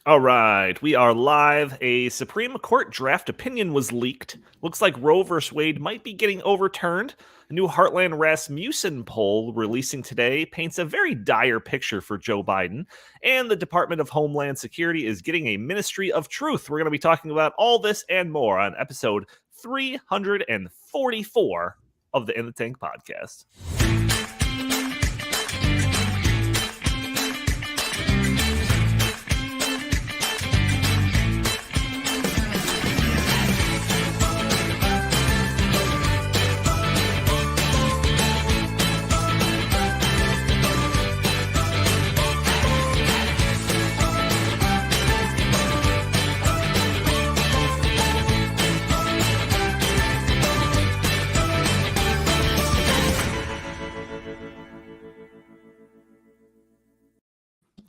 All right, we are live. A Supreme Court draft opinion was leaked. Looks like Roe vs. Wade might be getting overturned. A new Heartland Rasmussen poll releasing today paints a very dire picture for Joe Biden. And the Department of Homeland Security is getting a Ministry of Truth. We're going to be talking about all this and more on episode 344 of the In the Tank podcast.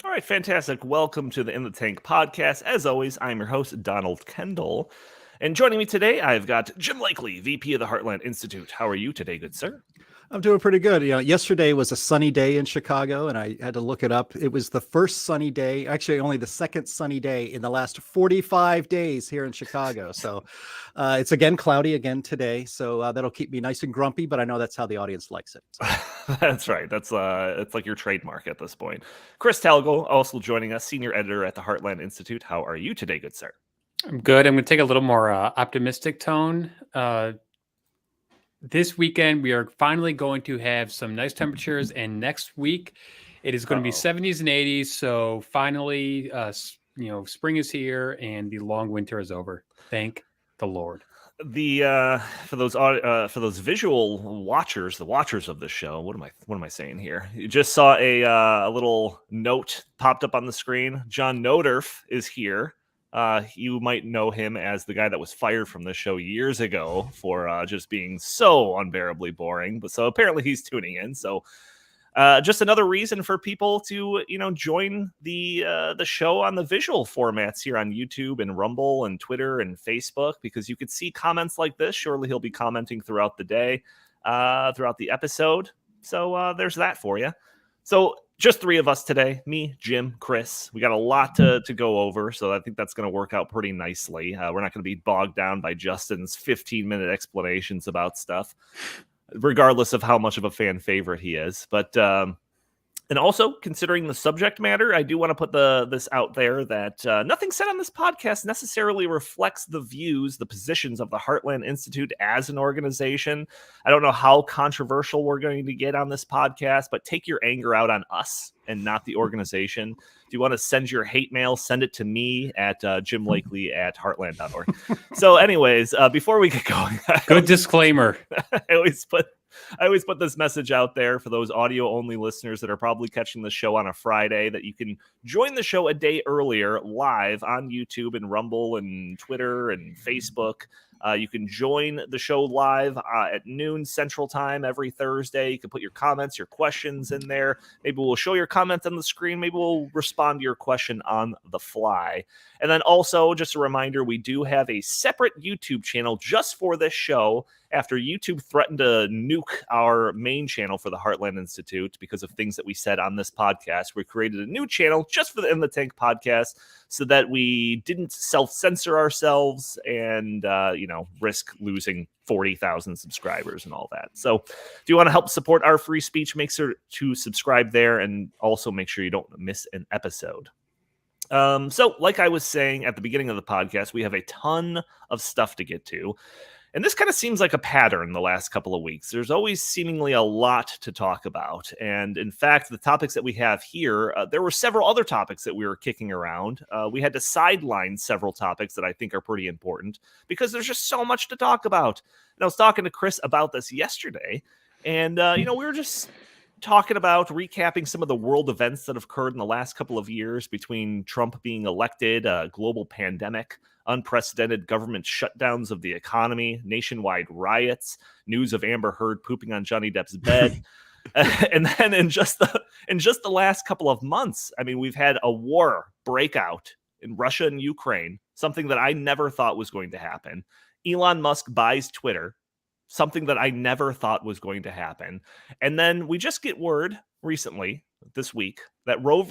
All right, fantastic. Welcome to the In the Tank podcast. As always, I'm your host, Donald Kendall. And joining me today, I've got Jim Lakely, VP of the Heartland Institute. How are you today, good sir? I'm doing pretty good. Yesterday was a sunny day in Chicago, and I had to look it up. It was the first sunny day, actually only the second sunny day in the last 45 days here in Chicago. So it's again cloudy again today. So that'll keep me nice and grumpy, but I know that's how the audience likes it. So. That's right. It's like your trademark at this point. Chris Talgo, also joining us, senior editor at the Heartland Institute. How are you today, good sir? I'm good. I'm going to take a little more optimistic tone. This weekend, we are finally going to have some nice temperatures, and next week it is going to be 70s and 80s. So finally, spring is here and the long winter is over. Thank the Lord. For those visual watchers, the watchers of this show, what am I saying here? You just saw a little note popped up on the screen. John Noderf is here. You might know him as the guy that was fired from the show years ago for just being so unbearably boring. But so apparently he's tuning in. So just another reason for people to join the show on the visual formats here on YouTube and Rumble and Twitter and Facebook, because you could see comments like this. Surely he'll be commenting throughout the day, throughout the episode. So there's that for you. So just three of us today, me, Jim, Chris. We got a lot to go over, so I think that's going to work out pretty nicely. We're not going to be bogged down by Justin's 15-minute explanations about stuff, regardless of how much of a fan favorite he is. But and also, considering the subject matter, I do want to put this out there that nothing said on this podcast necessarily reflects the views, the positions of the Heartland Institute as an organization. I don't know how controversial we're going to get on this podcast, but take your anger out on us and not the organization. If you want to send your hate mail, send it to me at jimlakely@heartland.org. So anyways, before we get going, good disclaimer. I always put this message out there for those audio-only listeners that are probably catching the show on a Friday, that you can join the show a day earlier live on YouTube and Rumble and Twitter and Facebook. You can join the show live at noon Central Time every Thursday. You can put your comments, your questions in there. Maybe we'll show your comment on the screen. Maybe we'll respond to your question on the fly. And then also, just a reminder, we do have a separate YouTube channel just for this show. After YouTube threatened to nuke our main channel for the Heartland Institute because of things that we said on this podcast, we created a new channel just for the In the Tank podcast so that we didn't self-censor ourselves and, risk losing 40,000 subscribers and all that. So if you want to help support our free speech, make sure to subscribe there, and also make sure you don't miss an episode. So like I was saying at the beginning of the podcast, we have a ton of stuff to get to. And this kind of seems like a pattern the last couple of weeks. There's always seemingly a lot to talk about. And in fact, the topics that we have here, there were several other topics that we were kicking around. We had to sideline several topics that I think are pretty important because there's just so much to talk about. And I was talking to Chris about this yesterday. And, we were just talking about recapping some of the world events that have occurred in the last couple of years between Trump being elected, a global pandemic, unprecedented government shutdowns of the economy, nationwide riots, news of Amber Heard pooping on Johnny Depp's bed. And then in just the last couple of months, I mean, we've had a war break out in Russia and Ukraine, something that I never thought was going to happen. Elon Musk buys Twitter, something that I never thought was going to happen. And then we just get word recently, this week that Roe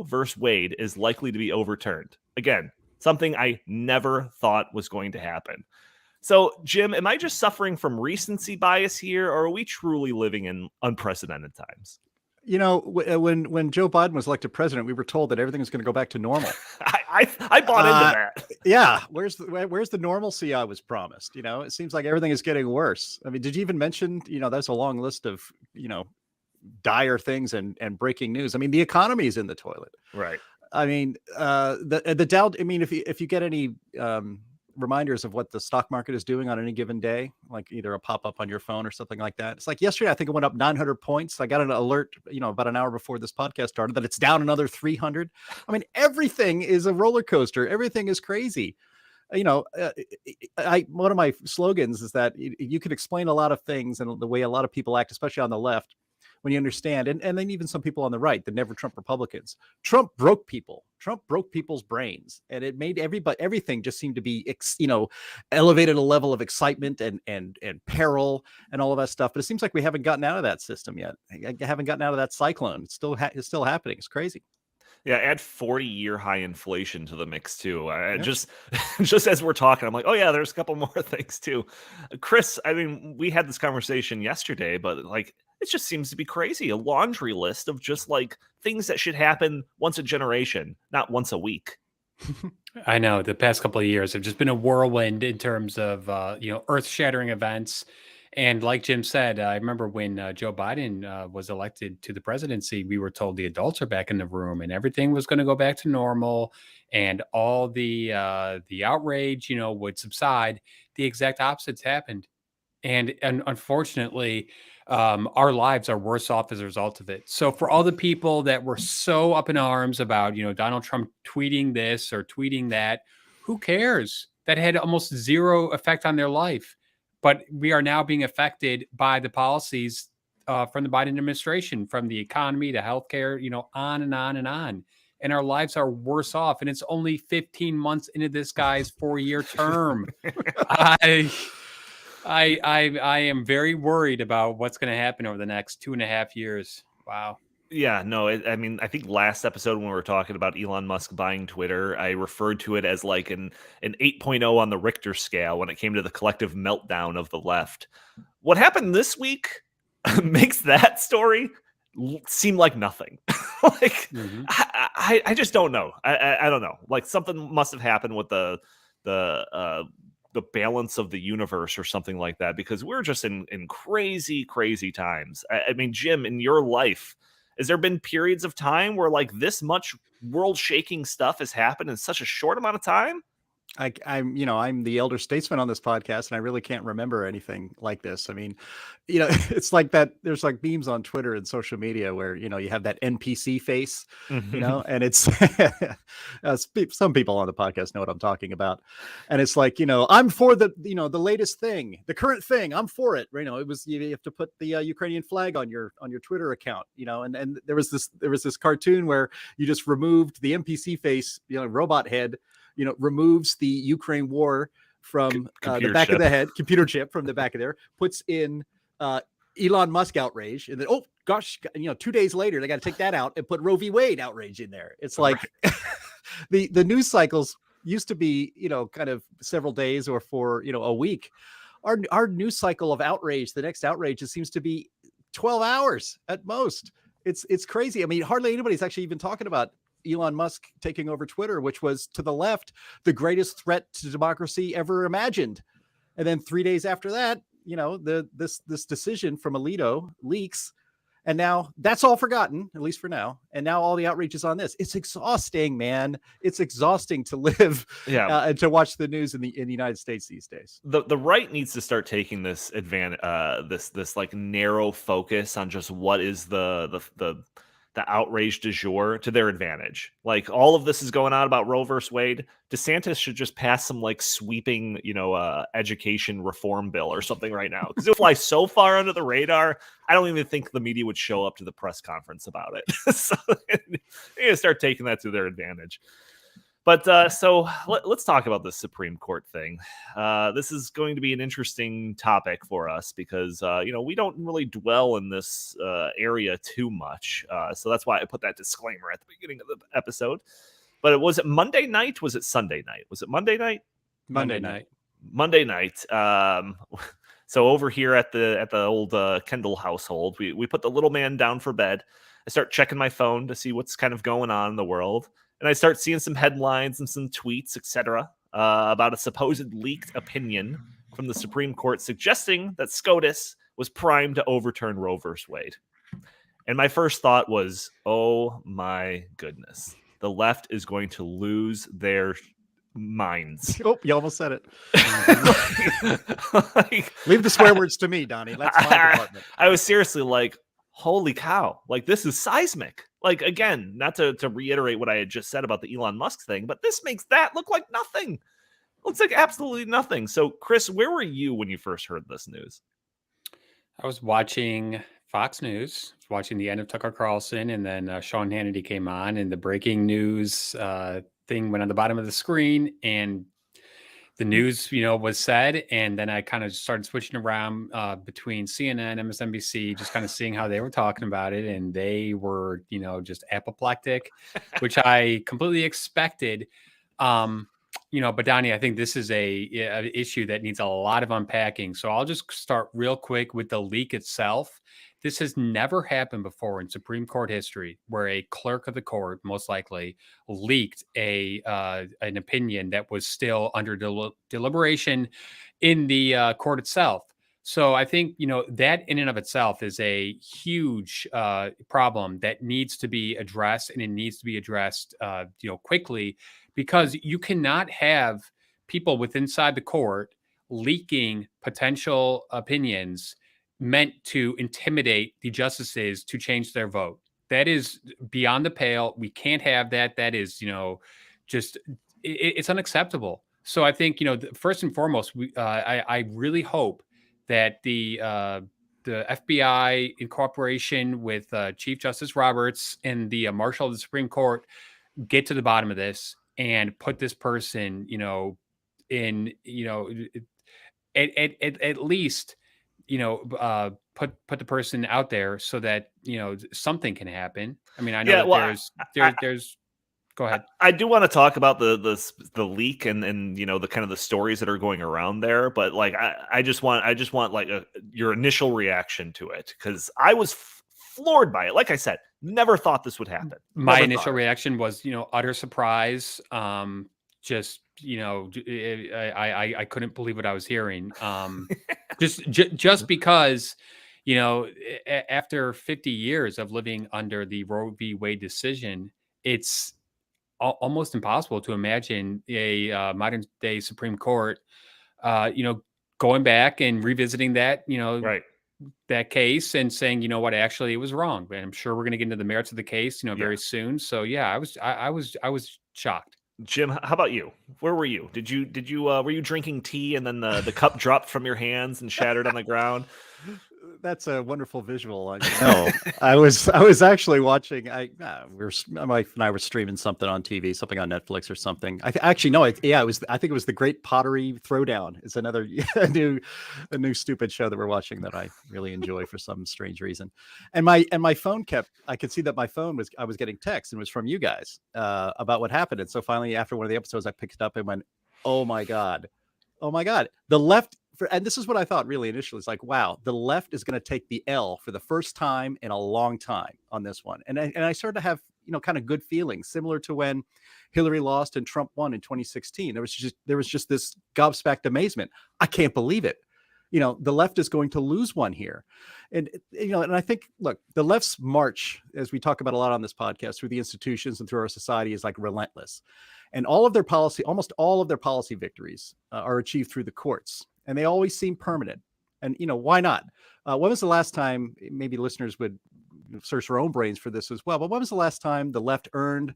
versus Wade is likely to be overturned. Again, something I never thought was going to happen. So, Jim, am I just suffering from recency bias here, or are we truly living in unprecedented times? You know, when Joe Biden was elected president, we were told that everything was going to go back to normal. I bought into that. Yeah, where's the normalcy I was promised? You know, it seems like everything is getting worse. I mean, did you even mention? You know, that's a long list of dire things and breaking news. I mean, the economy is in the toilet. Right. I mean, the Dow. I mean, if you get any reminders of what the stock market is doing on any given day, like either a pop up on your phone or something like that. It's like yesterday, I think it went up 900 points. I got an alert, about an hour before this podcast started that it's down another 300. I mean, everything is a roller coaster. Everything is crazy. One of my slogans is that you can explain a lot of things and the way a lot of people act, especially on the left, when you understand, and then even some people on the right, the never Trump Republicans. Trump broke people. Trump broke people's brains, and it made everything just seemed to be, elevated a level of excitement and peril and all of that stuff. But it seems like we haven't gotten out of that system yet. I haven't gotten out of that cyclone. It's still happening. It's crazy. Yeah, add 40-year high inflation to the mix too. Just as we're talking, I'm like, oh yeah, there's a couple more things too. Chris, I mean, we had this conversation yesterday, but like, it just seems to be crazy. A laundry list of just like things that should happen once a generation, not once a week. I know the past couple of years have just been a whirlwind in terms of, earth-shattering events. And like Jim said, I remember when Joe Biden was elected to the presidency, we were told the adults are back in the room and everything was going to go back to normal and all the outrage, would subside. The exact opposites happened. And unfortunately, our lives are worse off as a result of it. So for all the people that were so up in arms about, Donald Trump tweeting this or tweeting that, who cares? That had almost zero effect on their life. But we are now being affected by the policies from the Biden administration, from the economy to healthcare, on and on and on. And our lives are worse off. And it's only 15 months into this guy's 4-year term. I am very worried about what's going to happen over the next 2.5 years. Wow. Yeah, no, I mean, I think last episode when we were talking about Elon Musk buying Twitter, I referred to it as like an 8.0 on the Richter scale when it came to the collective meltdown of the left. What happened this week makes that story seem like nothing. I just don't know. I don't know. Like something must have happened with the balance of the universe or something like that, because we're just in crazy, crazy times. I mean, Jim, in your life, has there been periods of time where like this much world shaking stuff has happened in such a short amount of time? I'm the elder statesman on this podcast, and I really can't remember anything like this. I mean, it's like that. There's like memes on Twitter and social media where, you have that NPC face, and it's some people on the podcast know what I'm talking about. And it's like, I'm for the latest thing, the current thing. I'm for it. It was, you have to put the Ukrainian flag on your Twitter account, and there was this cartoon where you just removed the NPC face, robot head, removes the Ukraine war from the back of the head, computer chip from the back of there, puts in Elon Musk outrage, and then, oh gosh, 2 days later, they got to take that out and put Roe v. Wade outrage in there. It's like the news cycles used to be, kind of several days or for, a week. Our news cycle of outrage, the next outrage, it seems to be 12 hours at most. It's crazy. I mean, hardly anybody's actually even talking about Elon Musk taking over Twitter, which was to the left, the greatest threat to democracy ever imagined. And then 3 days after that, this decision from Alito leaks. And now that's all forgotten, at least for now. And now all the outrage is on this. It's exhausting, man. It's exhausting to live and to watch the news in the United States these days. The right needs to start taking this advantage, this like narrow focus on just what is the outrage du jour to their advantage. Like all of this is going on about Roe versus Wade. DeSantis should just pass some like sweeping, education reform bill or something right now, because it'll fly so far under the radar. I don't even think the media would show up to the press conference about it. So they need to start taking that to their advantage. But so let's talk about the Supreme Court thing. This is going to be an interesting topic for us because, we don't really dwell in this area too much. So that's why I put that disclaimer at the beginning of the episode. But was it Monday night? Was it Sunday night? Was it Monday night? Monday night. Monday night. So over here at the old Kendall household, we put the little man down for bed. I start checking my phone to see what's kind of going on in the world. And I start seeing some headlines and some tweets, etc., about a supposed leaked opinion from the Supreme Court suggesting that SCOTUS was primed to overturn Roe versus Wade. And my first thought was, oh my goodness, the left is going to lose their minds. Oh, you almost said it. Like, Leave the swear words to me, Donnie. That's my department. I was seriously like, holy cow, like this is seismic. Like, again, not to reiterate what I had just said about the Elon Musk thing, but this makes that look like nothing. Looks like absolutely nothing. So, Chris, where were you when you first heard this news? I was watching Fox News, watching the end of Tucker Carlson, and then Sean Hannity came on, and the breaking news thing went on the bottom of the screen, and the news, was said, and then I kind of started switching around between CNN, MSNBC, just kind of seeing how they were talking about it, and they were, just apoplectic, which I completely expected. But Donnie, I think this is an issue that needs a lot of unpacking. So I'll just start real quick with the leak itself. This has never happened before in Supreme Court history, where a clerk of the court, most likely, leaked an opinion that was still under deliberation in the court itself. So I think, that in and of itself is a huge problem that needs to be addressed, and it needs to be addressed, quickly, because you cannot have people inside the court leaking potential opinions meant to intimidate the justices to change their vote. That is beyond the pale. We can't have that. That is, it's unacceptable. So I think, first and foremost, I really hope that the FBI, in cooperation with Chief Justice Roberts and the Marshal of the Supreme Court, get to the bottom of this and put this person, at least, put the person out there so that, something can happen. I mean, I know there's go ahead. I do want to talk about the leak and the kind of the stories that are going around there, but like I just want like your initial reaction to it, because I was floored by it. Like I said, never thought this would happen. My initial reaction was, utter surprise. Just, I couldn't believe what I was hearing. Just because, after 50 years of living under the Roe v. Wade decision, it's almost impossible to imagine a modern day Supreme Court, going back and revisiting that, right, that case and saying, what, actually it was wrong. But I'm sure we're going to get into the merits of the case, very soon. So yeah, I was shocked. Jim, how about you? Where were you? Did you were you drinking tea and then the cup dropped from your hands and shattered on the ground? That's a wonderful visual. I was actually watching. My wife and I were streaming something on TV, something on Netflix or something. I think it was the Great Pottery Throwdown. It's another a new stupid show that we're watching that I really enjoy for some strange reason. And my phone I could see that my phone I was getting texts, and it was from you guys about what happened. And so finally, after one of the episodes, I picked it up and went, oh my god, the left. And this is what I thought really initially. It's like, wow, the left is going to take the L for the first time in a long time on this one. And I started to have, kind of good feelings, similar to when Hillary lost and Trump won in 2016. There was just this gobsmacked amazement. I can't believe it. The left is going to lose one here. And I think, look, the left's march, as we talk about a lot on this podcast, through the institutions and through our society, is like relentless. And almost all of their policy victories are achieved through the courts. And they always seem permanent. And, why not? When was the last time, maybe listeners would search their own brains for this as well, but when was the last time the left earned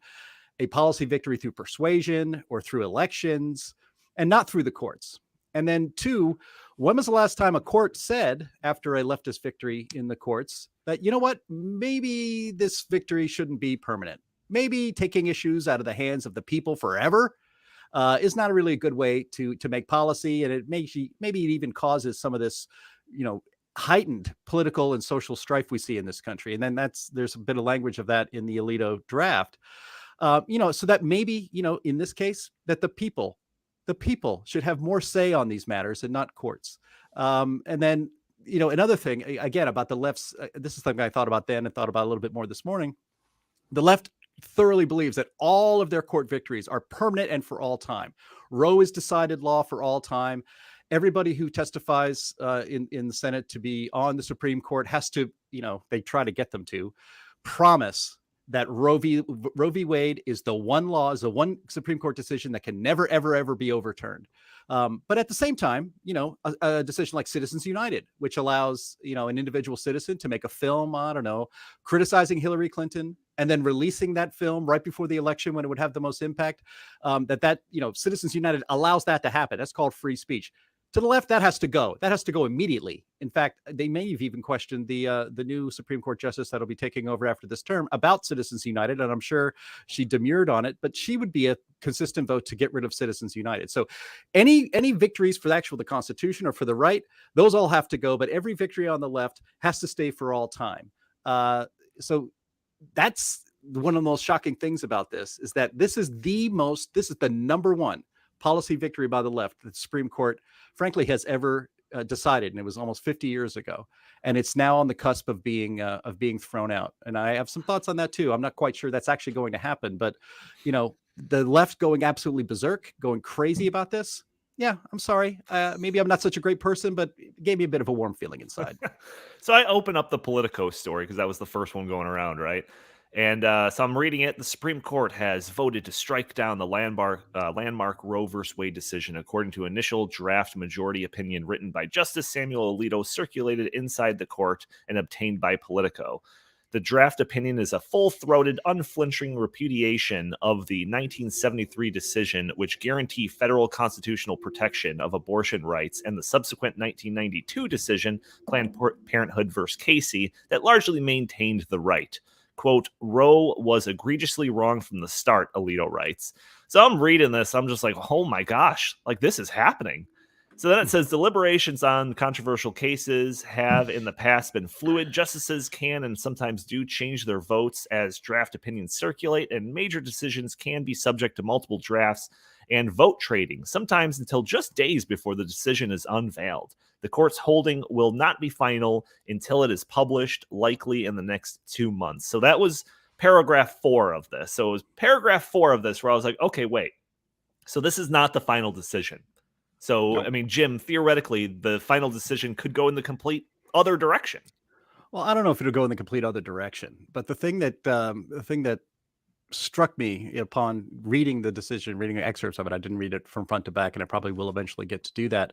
a policy victory through persuasion or through elections and not through the courts? And then two, when was the last time a court said, after a leftist victory in the courts, that, maybe this victory shouldn't be permanent? maybe taking issues out of the hands of the people forever is not really a good way to make policy. And it maybe it even causes some of this, heightened political and social strife we see in this country. And then there's a bit of language of that in the Alito draft. So that maybe, in this case, that the people should have more say on these matters and not courts. And then, another thing, again, about the left's, this is something I thought about then and thought about a little bit more this morning. The left thoroughly believes that all of their court victories are permanent and for all time. Roe is decided law for all time. Everybody who testifies in the Senate to be on the Supreme Court has to, they try to get them to promise that Roe v. Wade is the one Supreme Court decision that can never, ever, ever be overturned. But at the same time, a decision like Citizens United, which allows, an individual citizen to make a film, criticizing Hillary Clinton and then releasing that film right before the election when it would have the most impact, Citizens United allows that to happen. That's called free speech. To the left, that has to go. That has to go immediately. In fact, they may have even questioned the new Supreme Court justice that'll be taking over after this term about Citizens United, and I'm sure she demurred on it. But she would be a consistent vote to get rid of Citizens United. So, any victories for the Constitution or for the right, those all have to go. But every victory on the left has to stay for all time. So that's one of the most shocking things about this is that this is the number one policy victory by the left that the Supreme Court, frankly, has ever decided, and it was almost 50 years ago, and it's now on the cusp of being thrown out. And I have some thoughts on that too. I'm not quite sure that's actually going to happen, but the left going absolutely berserk, going crazy about this. Yeah, I'm sorry. Maybe I'm not such a great person, but it gave me a bit of a warm feeling inside. So I open up the Politico story because that was the first one going around, right? And so I'm reading it. The Supreme Court has voted to strike down the landmark Roe v. Wade decision, according to initial draft majority opinion written by Justice Samuel Alito, circulated inside the court and obtained by Politico. The draft opinion is a full-throated, unflinching repudiation of the 1973 decision, which guaranteed federal constitutional protection of abortion rights, and the subsequent 1992 decision, Planned Parenthood v. Casey, that largely maintained the right. Quote, Roe was egregiously wrong from the start, Alito writes. So I'm reading this, I'm just like, oh my gosh, like this is happening. So then it says deliberations on controversial cases have in the past been fluid. Justices can and sometimes do change their votes as draft opinions circulate, and major decisions can be subject to multiple drafts and vote trading, sometimes until just days before the decision is unveiled. The court's holding will not be final until it is published, likely in the next 2 months. So that was paragraph 4 of this. So it was paragraph 4 of this where I was like, okay, wait. So this is not the final decision. So, I mean, Jim, theoretically, the final decision could go in the complete other direction. Well, I don't know if it'll go in the complete other direction, but the thing that struck me upon reading the decision, reading the excerpts of it, I didn't read it from front to back, and I probably will eventually get to do that.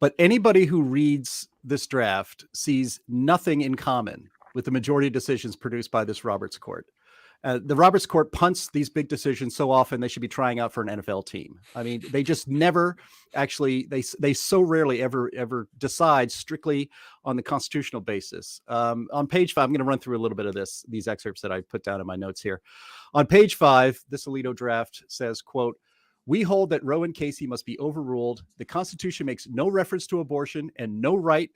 But anybody who reads this draft sees nothing in common with the majority of decisions produced by this Roberts Court. The Roberts Court punts these big decisions so often they should be trying out for an NFL team. I mean, they just never actually, they so rarely ever decide strictly on the constitutional basis. On page 5, I'm going to run through a little bit of these excerpts that I put down in my notes here. On page 5, this Alito draft says, quote, we hold that Roe and Casey must be overruled. The Constitution makes no reference to abortion, and no right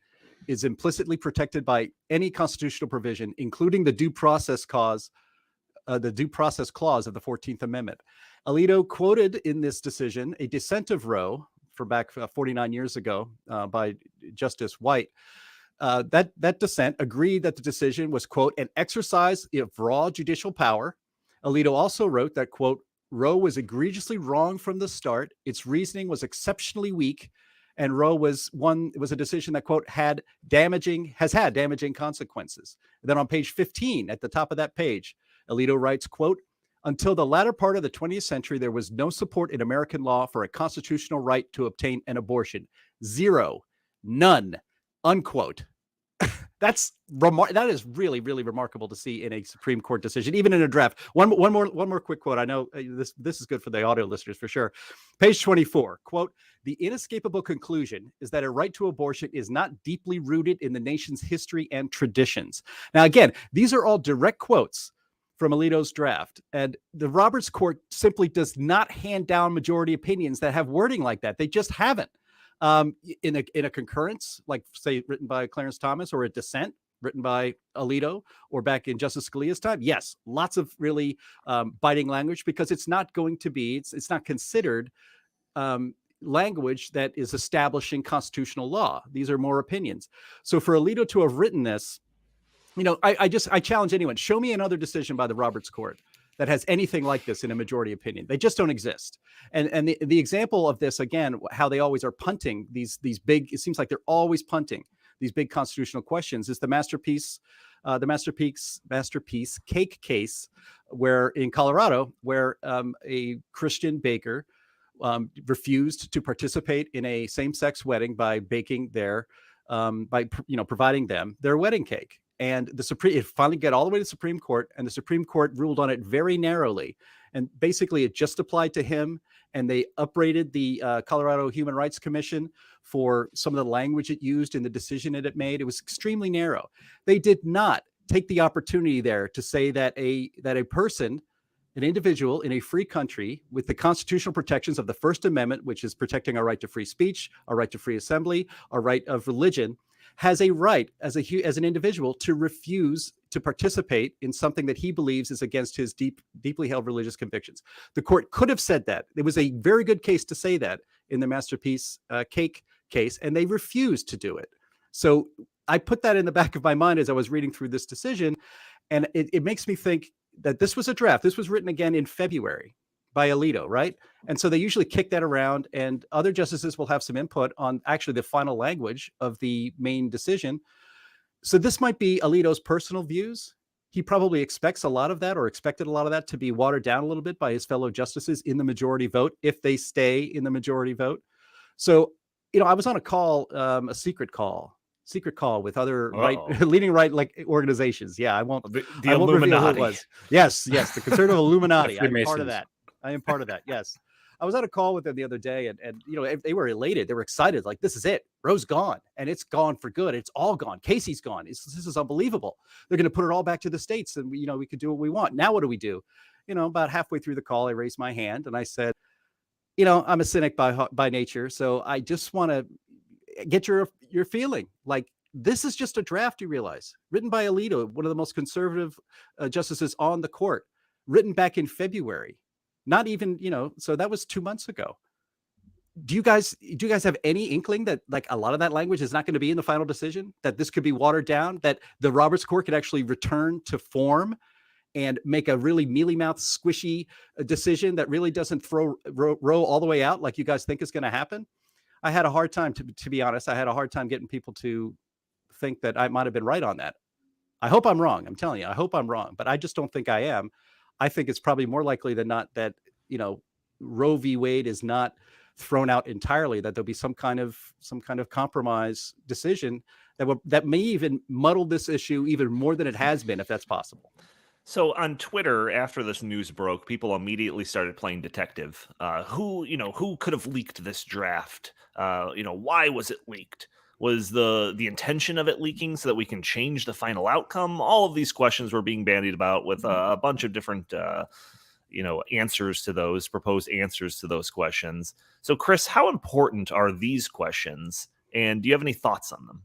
is implicitly protected by any constitutional provision, including the due process clause of the 14th Amendment. Alito quoted in this decision a dissent of Roe from back 49 years ago by Justice White. That dissent agreed that the decision was, quote, an exercise of raw judicial power. Alito also wrote that, quote, Roe was egregiously wrong from the start. Its reasoning was exceptionally weak, and Roe was a decision that, quote, has had damaging consequences. And then on page 15, at the top of that page, Alito writes, quote, until the latter part of the 20th century, there was no support in American law for a constitutional right to obtain an abortion. Zero. None. Unquote. That is really, really remarkable to see in a Supreme Court decision, even in a draft. One more quick quote. I know this is good for the audio listeners for sure. Page 24, quote, the inescapable conclusion is that a right to abortion is not deeply rooted in the nation's history and traditions. Now, again, these are all direct quotes from Alito's draft. And the Roberts Court simply does not hand down majority opinions that have wording like that. They just haven't. In a concurrence, like say written by Clarence Thomas, or a dissent written by Alito, or back in Justice Scalia's time, yes, lots of really biting language, because it's not going to be, it's not considered language that is establishing constitutional law. These are more opinions. So for Alito to have written this, I challenge anyone, show me another decision by the Roberts Court that has anything like this in a majority opinion. They just don't exist. And the example of this, again, how they always are punting these big, it seems like they're always punting these big constitutional questions, is the masterpiece cake case, where in Colorado, where a Christian baker refused to participate in a same-sex wedding by baking providing them their wedding cake. And it finally got all the way to the Supreme Court, and the Supreme Court ruled on it very narrowly. And basically it just applied to him, and they upbraided the Colorado Human Rights Commission for some of the language it used in the decision that it made. It was extremely narrow. They did not take the opportunity there to say that a person, an individual in a free country with the constitutional protections of the First Amendment, which is protecting our right to free speech, our right to free assembly, our right of religion, has a right as an individual to refuse to participate in something that he believes is against his deeply held religious convictions. The court could have said that. It was a very good case to say that in the masterpiece cake case, and they refused to do it. So I put that in the back of my mind as I was reading through this decision, and it makes me think that this was a draft. This was written again in February by Alito, right? And so they usually kick that around, and other justices will have some input on actually the final language of the main decision. So this might be Alito's personal views. He probably expects a lot of that, or expected a lot of that, to be watered down a little bit by his fellow justices in the majority vote, if they stay in the majority vote. So, I was on a call, a secret call with other leading right organizations. Yeah, I won't reveal who it was. Yes, the conservative Illuminati. I'm part of that. I am part of that. Yes. I was on a call with them the other day, and they were elated. They were excited. Like, this is it. Roe's gone, and it's gone for good. It's all gone. Casey's gone. This is unbelievable. They're going to put it all back to the states, and we could do what we want. Now what do we do? About halfway through the call, I raised my hand and I said, I'm a cynic by nature, so I just want to get your feeling. Like, this is just a draft, you realize, written by Alito, one of the most conservative justices on the court, written back in February. Not even, so that was 2 months ago. Do you guys have any inkling that, like, a lot of that language is not going to be in the final decision, that this could be watered down, that the Roberts Court could actually return to form and make a really mealy-mouthed, squishy decision that really doesn't throw Roe all the way out like you guys think is going to happen? I had a hard time, to be honest. I had a hard time getting people to think that I might have been right on that. I hope I'm wrong. I'm telling you, I hope I'm wrong, but I just don't think I am. I think it's probably more likely than not that, Roe v. Wade is not thrown out entirely, that there'll be some kind of compromise decision that may even muddle this issue even more than it has been, if that's possible. So on Twitter, after this news broke, people immediately started playing detective. Who could have leaked this draft? Why was it leaked? Was the intention of it leaking so that we can change the final outcome? All of these questions were being bandied about with a bunch of different, answers to those, proposed answers to those questions. So, Chris, how important are these questions? And do you have any thoughts on them?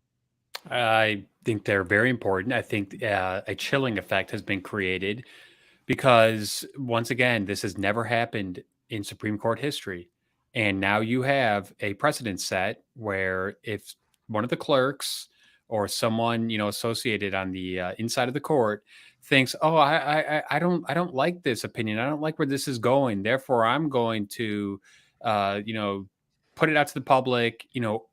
I think they're very important. I think a chilling effect has been created because, once again, this has never happened in Supreme Court history. And now you have a precedent set where if one of the clerks or someone, associated on the inside of the court thinks, oh, I don't like this opinion. I don't like where this is going. Therefore, I'm going to, put it out to the public,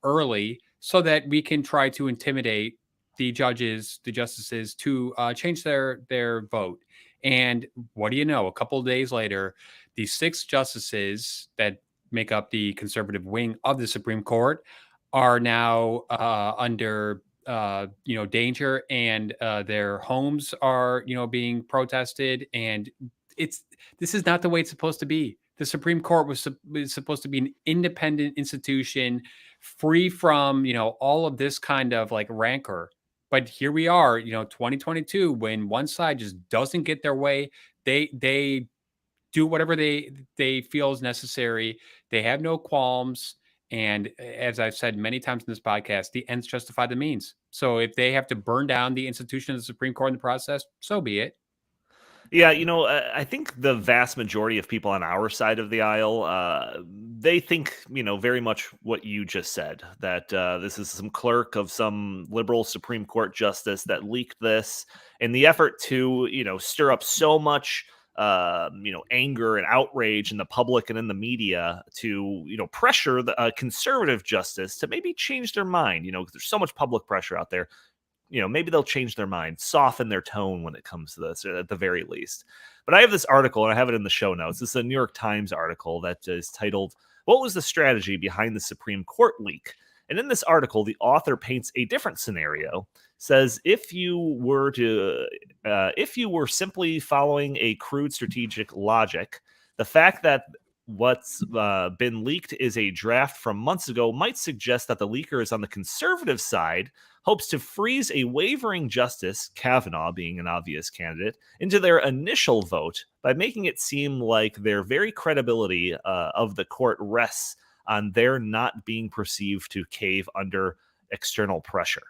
early, so that we can try to intimidate the justices to change their vote. And what do you know? A couple of days later, the 6 justices that make up the conservative wing of the Supreme Court are now under danger, and their homes are being protested. And this is not the way it's supposed to be. The Supreme Court was supposed to be an independent institution, free from all of this kind of like rancor But here we are, 2022, when one side just doesn't get their way, they do whatever they feel is necessary. They have no qualms. And as I've said many times in this podcast, the ends justify the means. So if they have to burn down the institution of the Supreme Court in the process, so be it. Yeah, I think the vast majority of people on our side of the aisle, they think, very much what you just said, that this is some clerk of some liberal Supreme Court justice that leaked this in the effort to, stir up so much, anger and outrage in the public and in the media to, pressure the conservative justice to maybe change their mind, because there's so much public pressure out there. Maybe they'll change their mind, soften their tone when it comes to this, at the very least. But I have this article, and I have it in the show notes. This is a New York Times article that is titled, "What was the strategy behind the Supreme Court leak?" And in this article, the author paints a different scenario. Says, if you were simply following a crude strategic logic, the fact that what's been leaked is a draft from months ago might suggest that the leaker is on the conservative side, hopes to freeze a wavering justice, Kavanaugh being an obvious candidate, into their initial vote by making it seem like their very credibility of the court rests on their not being perceived to cave under external pressure.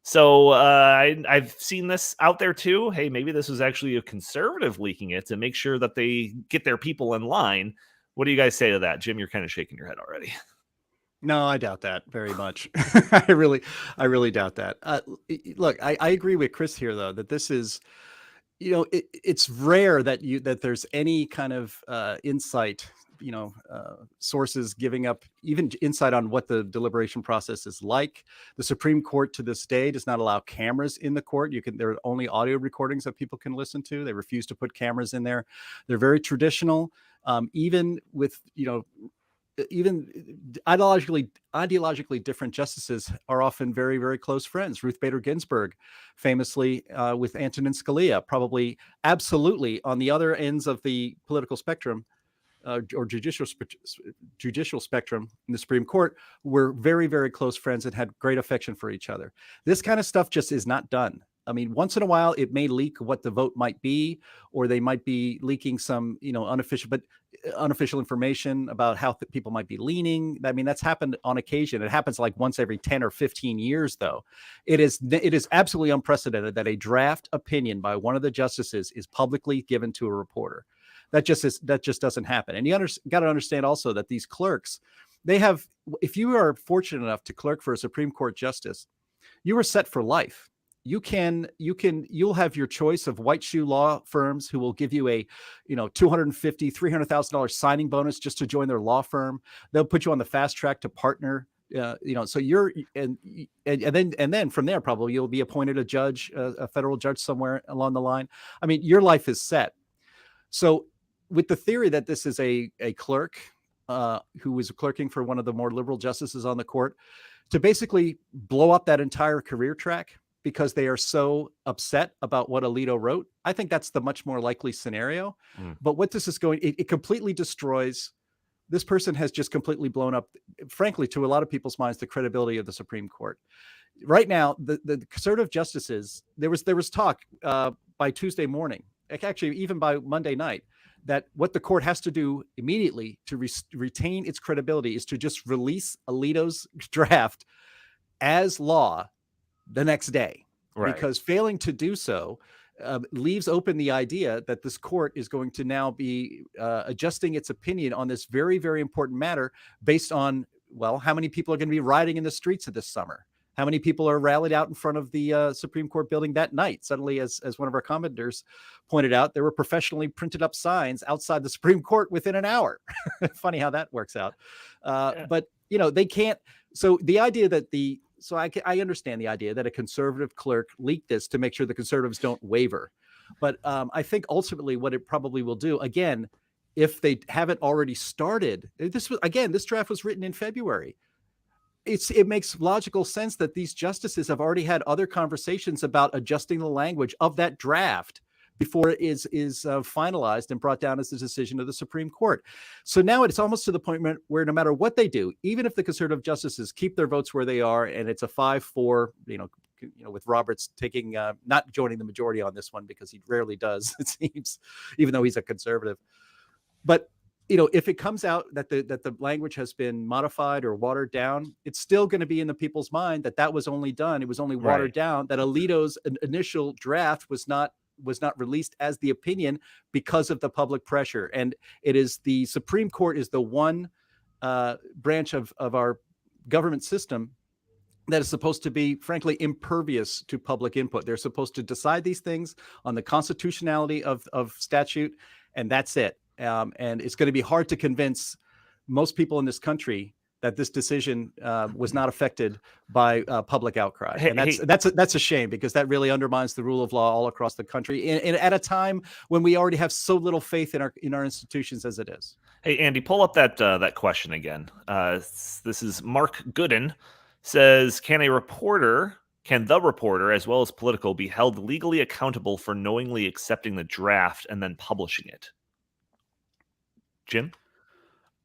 So I've seen this out there too. Hey, maybe this was actually a conservative leaking it to make sure that they get their people in line. What do you guys say to that? Jim, you're kind of shaking your head already. No, I doubt that very much. I really doubt that. Look, I agree with Chris here, though, that this is, it's rare that there's any kind of insight, sources giving up even insight on what the deliberation process is like. The Supreme Court to this day does not allow cameras in the court. There are only audio recordings that people can listen to. They refuse to put cameras in there. They're very traditional, even with, even ideologically different justices are often very, very close friends. Ruth Bader Ginsburg, famously with Antonin Scalia, probably absolutely on the other ends of the political spectrum or judicial spectrum in the Supreme Court, were very, very close friends and had great affection for each other. This kind of stuff just is not done. I mean, once in a while, it may leak what the vote might be, or they might be leaking some, unofficial information about how people might be leaning. I mean, that's happened on occasion. It happens like once every 10 or 15 years, though. It is absolutely unprecedented that a draft opinion by one of the justices is publicly given to a reporter. That just doesn't happen. And you got to understand also that these clerks, if you are fortunate enough to clerk for a Supreme Court justice, you are set for life. You'll have your choice of white shoe law firms who will give you a, $250,000, $300,000 signing bonus just to join their law firm. They'll put you on the fast track to partner. So you're, and then from there, probably you'll be appointed a judge, a federal judge somewhere along the line. I mean, your life is set. So with the theory that this is a clerk who was clerking for one of the more liberal justices on the court, to basically blow up that entire career track because they are so upset about what Alito wrote, I think that's the much more likely scenario. But what this is it completely destroys. This person has just completely blown up, frankly, to a lot of people's minds, the credibility of the Supreme Court. Right now, the conservative justices, there was talk by Tuesday morning, actually even by Monday night, that what the court has to do immediately to retain its credibility is to just release Alito's draft as law the next day. Right. Because failing to do so leaves open the idea that this court is going to now be adjusting its opinion on this very, very important matter based on, well, how many people are going to be riding in the streets of this summer? How many people are rallied out in front of the Supreme Court building that night? Suddenly, as one of our commenters pointed out, there were professionally printed up signs outside the Supreme Court within an hour. Funny how that works out. But, they can't. So the idea that I understand the idea that a conservative clerk leaked this to make sure the conservatives don't waver. But I think ultimately what it probably will do, again, if they haven't already started, this draft was written in February. It makes logical sense that these justices have already had other conversations about adjusting the language of that draft before it is finalized and brought down as the decision of the Supreme Court. So now it's almost to the point where no matter what they do, even if the conservative justices keep their votes where they are, and it's a 5-4, with Roberts taking not joining the majority on this one, because he rarely does, it seems, even though he's a conservative. But if it comes out that the language has been modified or watered down, it's still going to be in the people's mind that was only done. It was only watered down. That Alito's initial draft was not released as the opinion because of the public pressure. And it is the Supreme Court is the one branch of our government system that is supposed to be, frankly, impervious to public input. They're supposed to decide these things on the constitutionality of statute, and that's it. And it's going to be hard to convince most people in this country that this decision was not affected by public outcry. And that's a shame, because that really undermines the rule of law all across the country, and at a time when we already have so little faith in our institutions as it is. Hey, Andy, pull up that question again. This is Mark Gooden. Says, can the reporter, as well as Politico, be held legally accountable for knowingly accepting the draft and then publishing it? Jim?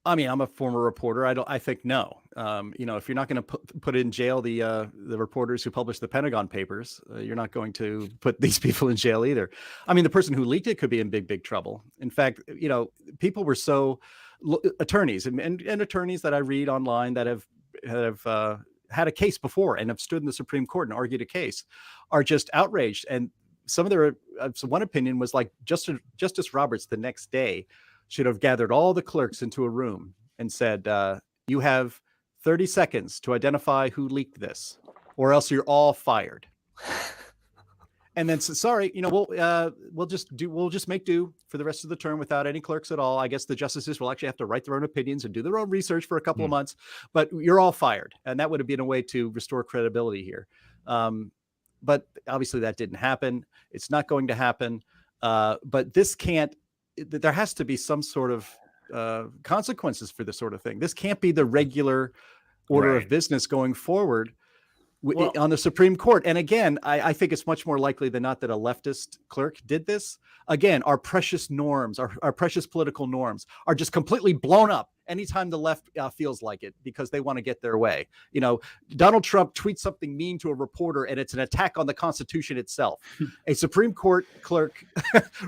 I mean, I'm a former reporter. I think no. If you're not going to put in jail the reporters who published the Pentagon Papers, you're not going to put these people in jail either. I mean, the person who leaked it could be in big trouble. In fact, people were attorneys and attorneys that I read online that have had a case before and have stood in the Supreme Court and argued a case are just outraged. And some of their one opinion was like Justice Roberts the next day should have gathered all the clerks into a room and said, you have 30 seconds to identify who leaked this, or else you're all fired. And then sorry, we'll just make do for the rest of the term without any clerks at all. I guess the justices will actually have to write their own opinions and do their own research for a couple of months, but you're all fired. And that would have been a way to restore credibility here. But obviously that didn't happen. It's not going to happen. But there has to be some sort of consequences for this sort of thing. This can't be the regular order of business going forward on the Supreme Court. And again, I think it's much more likely than not that a leftist clerk did this. Again, our precious norms, our precious political norms are just completely blown up anytime the left feels like it, because they want to get their way. Donald Trump tweets something mean to a reporter and it's an attack on the Constitution itself. A Supreme Court clerk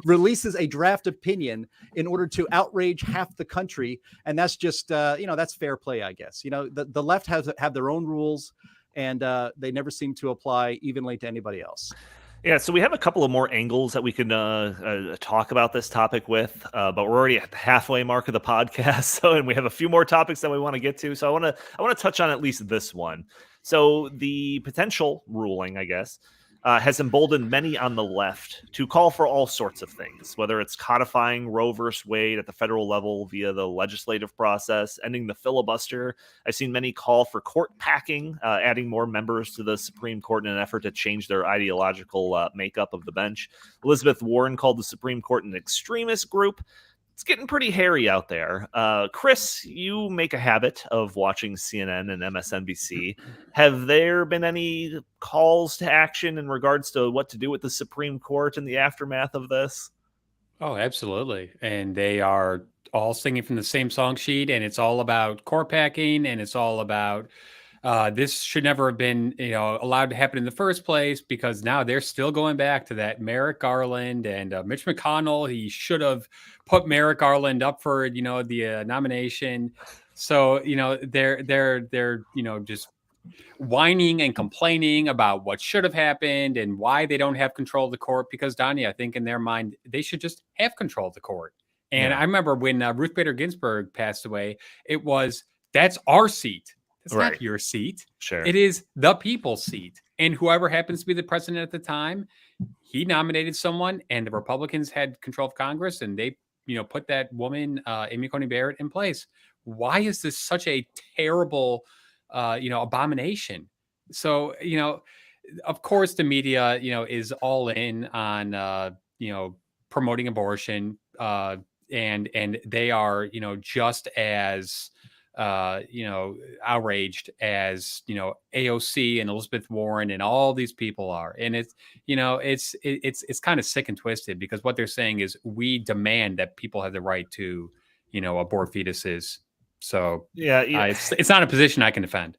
releases a draft opinion in order to outrage half the country. And that's just, that's fair play, I guess. The left have their own rules, and they never seem to apply evenly to anybody else. Yeah, so we have a couple of more angles that we can talk about this topic with, but we're already at the halfway mark of the podcast, and we have a few more topics that we want to get to. So I want to touch on at least this one. So the potential ruling, I guess, has emboldened many on the left to call for all sorts of things, whether it's codifying Roe versus Wade at the federal level via the legislative process, ending the filibuster. I've seen many call for court packing, adding more members to the Supreme Court in an effort to change their ideological makeup of the bench. Elizabeth Warren called the Supreme Court an extremist group. It's getting pretty hairy out there. Chris, you make a habit of watching CNN and MSNBC. Have there been any calls to action in regards to what to do with the Supreme Court in the aftermath of this? Oh, absolutely. And they are all singing from the same song sheet, and it's all about court packing, and it's all about this should never have been, allowed to happen in the first place, because now they're still going back to that Merrick Garland and Mitch McConnell. He should have put Merrick Garland up for, the nomination. So, they're just whining and complaining about what should have happened and why they don't have control of the court. Because, Donnie, I think in their mind, they should just have control of the court. And I remember when Ruth Bader Ginsburg passed away, that's our seat. It's not your seat. Sure. It is the people's seat. And whoever happens to be the president at the time, he nominated someone, and the Republicans had control of Congress, and they, put that woman, Amy Coney Barrett, in place. Why is this such a terrible, abomination? So, of course, the media, is all in on, promoting abortion, and they are, just as outraged as AOC and Elizabeth Warren and all these people are. And it's kind of sick and twisted, because what they're saying is we demand that people have the right to abort fetuses. So yeah, it's not a position I can defend.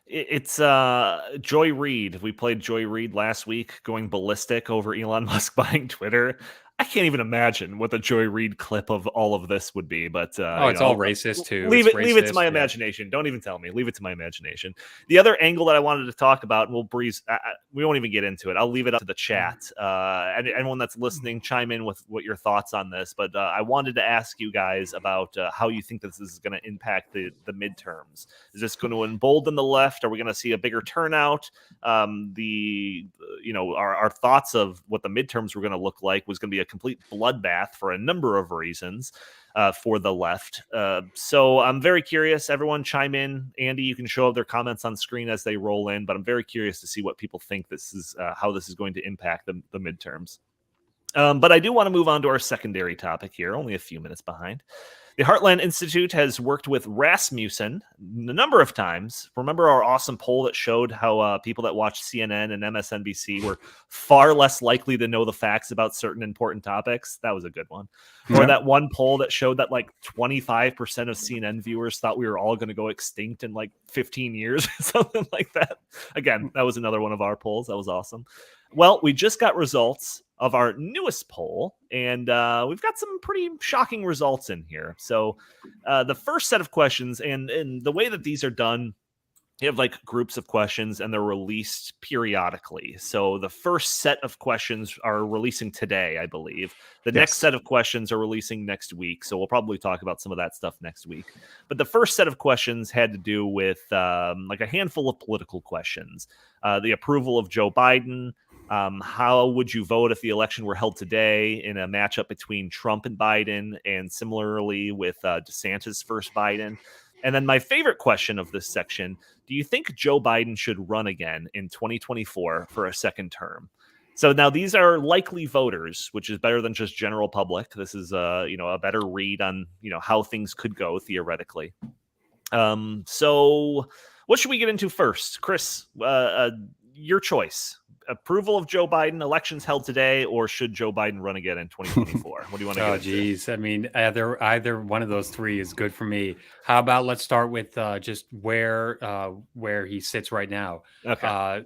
It's Joy Reid. We played Joy Reid last week, going ballistic over Elon Musk buying Twitter. I can't even imagine what the Joy Reid clip of all of this would be, but it's all racist too. Leave it's it to my yeah. imagination. Don't even tell me. Leave it to my imagination. The other angle that I wanted to talk about, and we'll breeze. We won't even get into it. I'll leave it up to the chat. And anyone that's listening, chime in with what your thoughts on this. But I wanted to ask you guys about how you think this is going to impact the midterms. Is this going to embolden the left? Are we going to see a bigger turnout? Our thoughts of what the midterms were going to look like was going to be a complete bloodbath for a number of reasons for the left. So I'm very curious. Everyone chime in. Andy, you can show up their comments on screen as they roll in, but I'm very curious to see what people think this is, how this is going to impact the midterms. But I do want to move on to our secondary topic here, only a few minutes behind. The Heartland Institute has worked with Rasmussen a number of times. Remember our awesome poll that showed how people that watch CNN and MSNBC were far less likely to know the facts about certain important topics? That was a good one. Yeah. Or that one poll that showed that like 25% of CNN viewers thought we were all going to go extinct in like 15 years or something like that. Again, that was another one of our polls. That was awesome. Well, we just got results of our newest poll, and we've got some pretty shocking results in here. So the first set of questions, and the way that these are done, you have like groups of questions, and they're released periodically. So the first set of questions are releasing today, I believe. The next set of questions are releasing next week. So we'll probably talk about some of that stuff next week. But the first set of questions had to do with like a handful of political questions. The approval of Joe Biden. How would you vote if the election were held today in a matchup between Trump and Biden, and similarly with DeSantis versus Biden? And then my favorite question of this section, do you think Joe Biden should run again in 2024 for a second term? So now these are likely voters, which is better than just general public. This is a better read on how things could go theoretically. So what should we get into first? Chris, your choice. Approval of Joe Biden, elections held today, or should Joe Biden run again in 2024? What do you want to get into? Geez. I mean, either one of those three is good for me. How about let's start with just where he sits right now. Okay.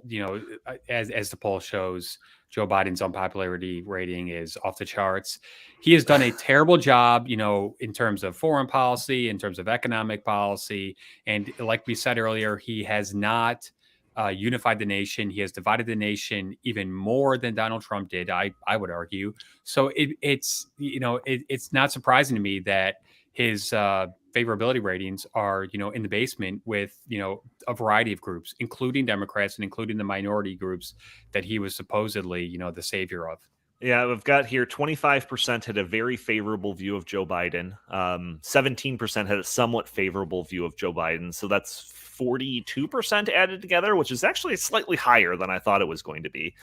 As the poll shows, Joe Biden's unpopularity rating is off the charts. He has done a terrible job, in terms of foreign policy, in terms of economic policy. And like we said earlier, he has not unified the nation. He has divided the nation even more than Donald Trump did, I would argue. So it's not surprising to me that his favorability ratings are, in the basement with, a variety of groups, including Democrats and including the minority groups that he was supposedly, the savior of. Yeah, we've got here 25% had a very favorable view of Joe Biden. 17% had a somewhat favorable view of Joe Biden. So that's 42% added together, which is actually slightly higher than I thought it was going to be.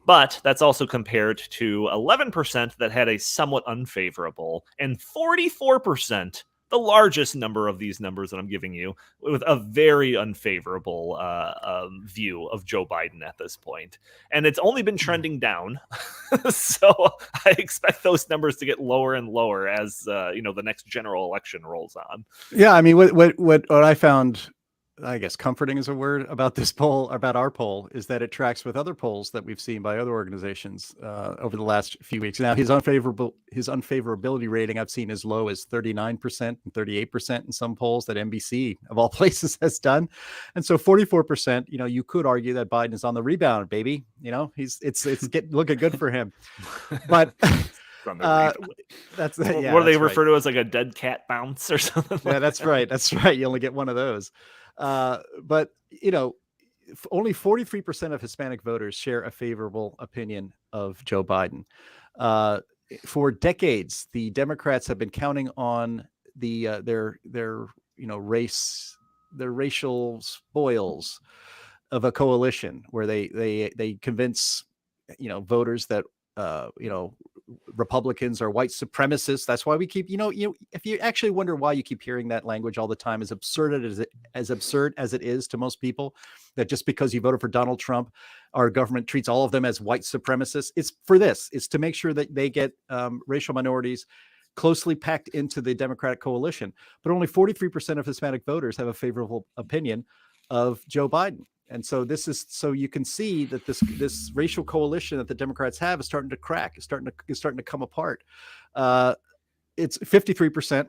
But that's also compared to 11% that had a somewhat unfavorable, and 44%, the largest number of these numbers that I'm giving you, with a very unfavorable view of Joe Biden at this point. And it's only been trending down. So I expect those numbers to get lower and lower as the next general election rolls on. Yeah, I mean, what I found, I guess, comforting is a word about this poll, about our poll, is that it tracks with other polls that we've seen by other organizations over the last few weeks. Now, his unfavorability rating I've seen as low as 39% and 38% in some polls that NBC, of all places, has done. And so 44%, you could argue that Biden is on the rebound, baby. It's looking good for him. But that's what they refer to as like a dead cat bounce or something. Yeah, that's right. That's right. You only get one of those. But only 43% of Hispanic voters share a favorable opinion of Joe Biden. For decades, the Democrats have been counting on their racial spoils of a coalition where they convince voters that Republicans are white supremacists. That's why we keep, if you actually wonder why you keep hearing that language all the time, as absurd as it is to most people, that just because you voted for Donald Trump, our government treats all of them as white supremacists. It's for this. It's to make sure that they get racial minorities closely packed into the Democratic coalition. But only 43% of Hispanic voters have a favorable opinion of Joe Biden. And so so you can see that this racial coalition that the Democrats have is starting to crack. It's starting to come apart. It's 53%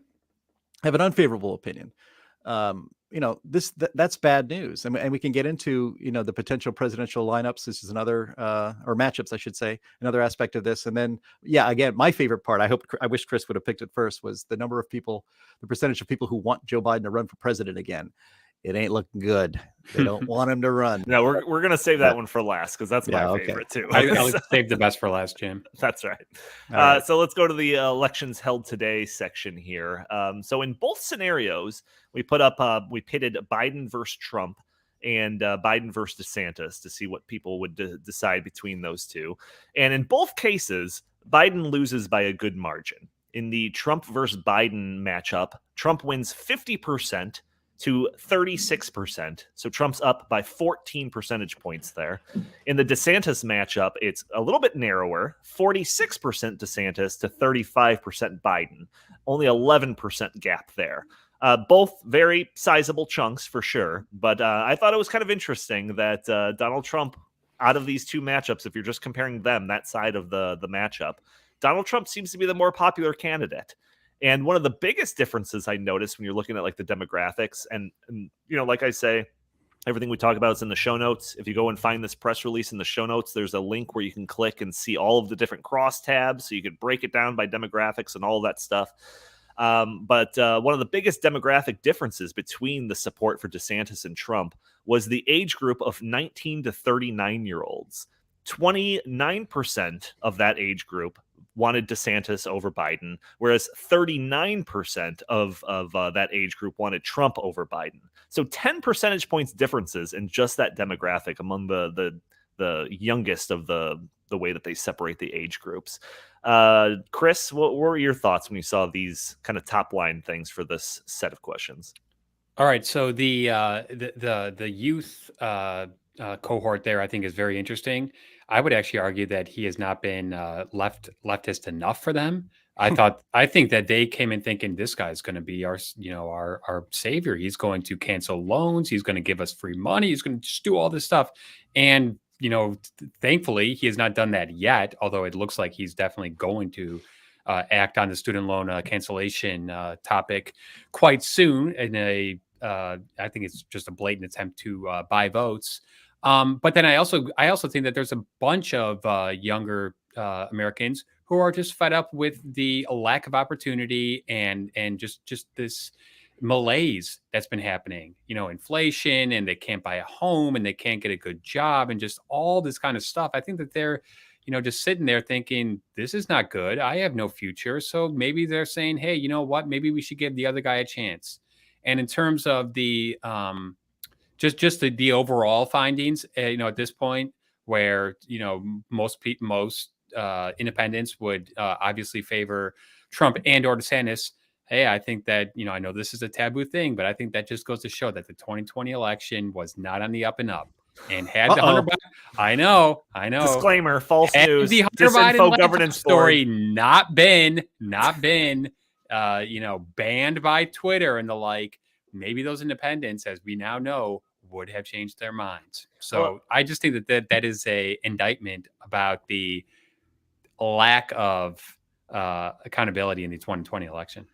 have an unfavorable opinion. That's bad news. And we can get into, the potential presidential lineups. This is another, or matchups, I should say, another aspect of this. And then, again, my favorite part, I wish Chris would have picked it first, was the percentage of people who want Joe Biden to run for president again. It ain't looking good. They don't want him to run. No, we're gonna save that one for last, because that's my favorite too. I'll save the best for last, Jim. That's right. Right. So let's go to the elections held today section here. So in both scenarios, we pitted Biden versus Trump and Biden versus DeSantis to see what people would decide between those two. And in both cases, Biden loses by a good margin. In the Trump versus Biden matchup, Trump wins 50% to 36%. So Trump's up by 14 percentage points there. In the DeSantis matchup, it's a little bit narrower, 46% DeSantis to 35% Biden. Only 11% gap there. Both very sizable chunks for sure. But I thought it was kind of interesting that Donald Trump, out of these two matchups, if you're just comparing them, that side of the matchup, Donald Trump seems to be the more popular candidate. And one of the biggest differences I noticed when you're looking at like the demographics and like I say, everything we talk about is in the show notes. If you go and find this press release in the show notes, there's a link where you can click and see all of the different cross tabs. So you can break it down by demographics and all of that stuff. But one of the biggest demographic differences between the support for DeSantis and Trump was the age group of 19 to 39-year-olds. 29% of that age group wanted DeSantis over Biden, whereas 39% of that age group wanted Trump over Biden. So 10 percentage points differences in just that demographic among the youngest of the way that they separate the age groups. Chris, what were your thoughts when you saw these kind of top line things for this set of questions? All right, so the youth cohort there, I think, is very interesting. I would actually argue that he has not been leftist enough for them. I think that they came in thinking this guy's going to be our savior. He's going to cancel loans. He's going to give us free money. He's going to just do all this stuff. And thankfully, he has not done that yet. Although it looks like he's definitely going to act on the student loan cancellation topic quite soon. In I think it's just a blatant attempt to buy votes. But then I also think that there's a bunch of younger Americans who are just fed up with the lack of opportunity and just this malaise that's been happening, inflation, and they can't buy a home and they can't get a good job and just all this kind of stuff. I think that they're, just sitting there thinking, this is not good. I have no future. So maybe they're saying, hey, you know what? Maybe we should give the other guy a chance. And in terms of the just the overall findings, at this point, where most independents would obviously favor Trump and or DeSantis. Hey, I think that I know this is a taboo thing, but I think that just goes to show that the 2020 election was not on the up and up. And had the Hunter Biden, I know. Disclaimer: false news. The Hunter Disinfo Biden governance story not been banned by Twitter and the like. Maybe those independents, as we now know, would have changed their minds. So I just think that is a indictment about the lack of accountability in the 2020 election.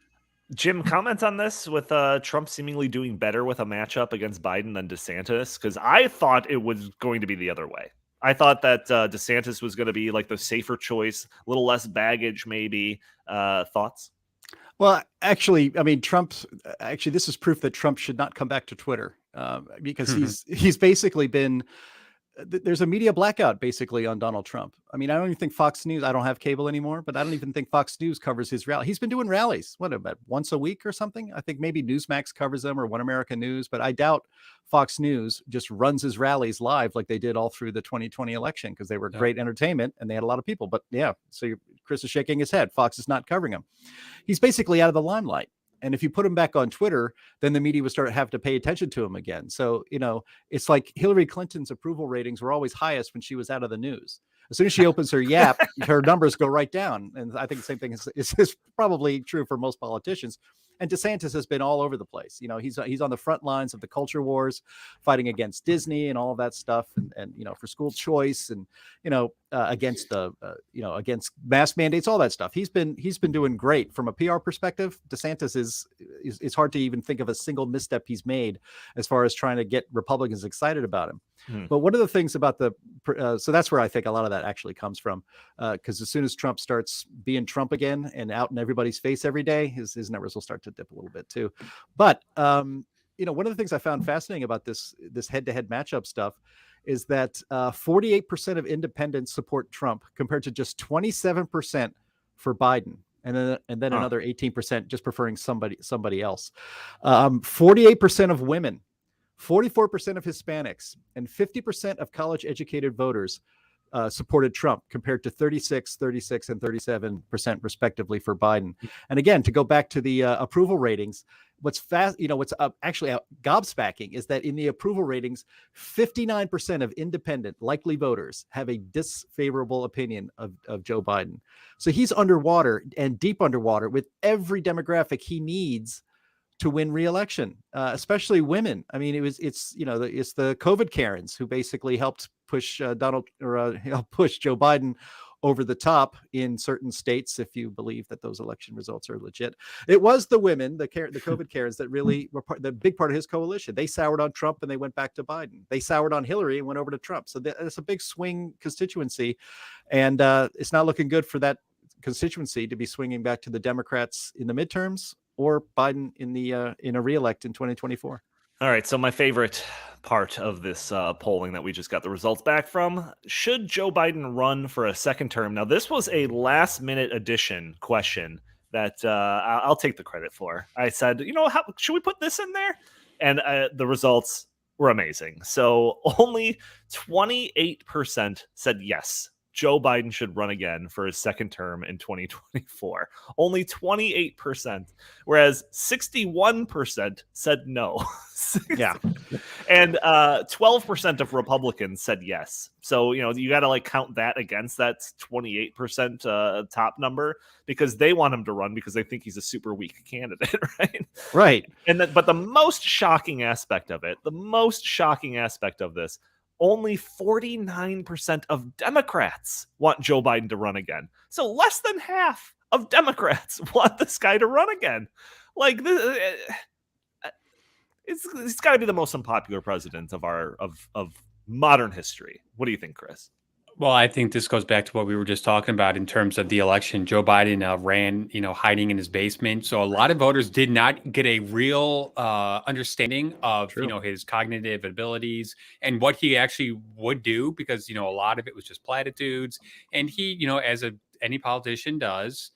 Jim, comment on this with Trump seemingly doing better with a matchup against Biden than DeSantis, because I thought it was going to be the other way. I thought that DeSantis was going to be like the safer choice, a little less baggage, maybe. Thoughts? Well, actually, I mean, this is proof that Trump should not come back to Twitter because he's basically been there's a media blackout basically on Donald Trump. I mean, I don't even think Fox News, I don't have cable anymore, but I don't even think Fox News covers his rally. He's been doing rallies, what, about once a week or something? I think maybe Newsmax covers them, or One American News, but I doubt Fox News just runs his rallies live like they did all through the 2020 election, because they were great entertainment and they had a lot of people. But yeah, so Chris is shaking his head. Fox is not covering him. He's basically out of the limelight. And if you put him back on Twitter, then the media would have to pay attention to him again. So, it's like Hillary Clinton's approval ratings were always highest when she was out of the news. As soon as she opens her yap, her numbers go right down. And I think the same thing is probably true for most politicians. And DeSantis has been all over the place. He's on the front lines of the culture wars, fighting against Disney and all of that stuff, and for school choice, and against against mask mandates, all that stuff. He's been doing great from a PR perspective. DeSantis is it's hard to even think of a single misstep he's made as far as trying to get Republicans excited about him. But one of the things about so that's where I think a lot of that actually comes from, because as soon as Trump starts being Trump again and out in everybody's face every day, his numbers will start to dip a little bit too. But one of the things I found fascinating about this head-to-head matchup stuff is that 48% of independents support Trump, compared to just 27% for Biden. And then another 18% just preferring somebody else. 48% of women, 44% of Hispanics, and 50% of college-educated voters supported Trump, compared to 36, and 37% respectively for Biden. And again, to go back to the approval ratings, what's actually gobsmacking is that in the approval ratings, 59% of independent likely voters have a disfavorable opinion of Joe Biden. So he's underwater, and deep underwater, with every demographic he needs to win re-election, especially women. I mean, it's the COVID Karens who basically helped push push Joe Biden over the top in certain states, if you believe that those election results are legit. It was the women, the COVID Karens, that really were the big part of his coalition. They soured on Trump and they went back to Biden. They soured on Hillary and went over to Trump. So it's a big swing constituency, and it's not looking good for that constituency to be swinging back to the Democrats in the midterms, or Biden in a reelect in 2024. All right, so my favorite part of this polling that we just got the results back from: should Joe Biden run for a second term? Now, this was a last-minute addition question that I'll take the credit for. I said, should we put this in there? And the results were amazing. So only 28% said yes, Joe Biden should run again for his second term in 2024. Only 28%, whereas 61% said no. Yeah. And 12% of Republicans said yes. So, you got to count that against that 28% top number, because they want him to run because they think he's a super weak candidate, right? Right. But the most shocking aspect of this, only 49% of Democrats want Joe Biden to run again. So less than half of Democrats want this guy to run again. It's got to be the most unpopular president of modern history. What do you think, Chris? Well, I think this goes back to what we were just talking about in terms of the election. Joe Biden ran, hiding in his basement. So a lot of voters did not get a real understanding of, his cognitive abilities and what he actually would do, because, a lot of it was just platitudes. And he, as any politician does,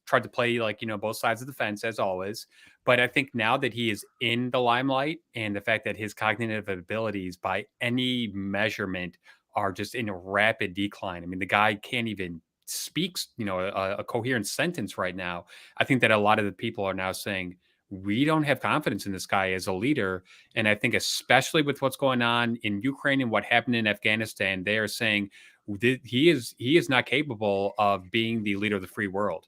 tried to play both sides of the fence, as always. But I think now that he is in the limelight, and the fact that his cognitive abilities by any measurement are just in a rapid decline. I mean, the guy can't even speak, a coherent sentence right now. I think that a lot of the people are now saying, we don't have confidence in this guy as a leader. And I think especially with what's going on in Ukraine and what happened in Afghanistan, they are saying he is not capable of being the leader of the free world.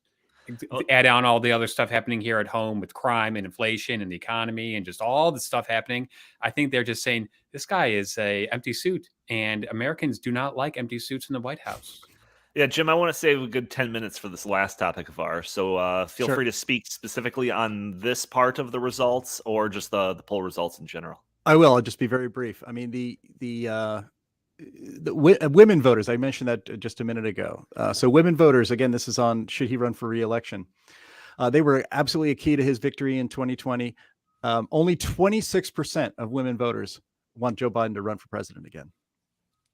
Add on all the other stuff happening here at home with crime and inflation and the economy and just all the stuff happening. I think they're just saying this guy is a empty suit, and Americans do not like empty suits in the White House. Yeah, Jim, I want to save a good 10 minutes for this last topic of ours. So feel free to speak specifically on this part of the results, or just the poll results in general. I will. I'll just be very brief. I mean, the women voters, I mentioned that just a minute ago. So women voters, again, this is on should he run for re-election. They were absolutely a key to his victory in 2020. Only 26% of women voters want Joe Biden to run for president again.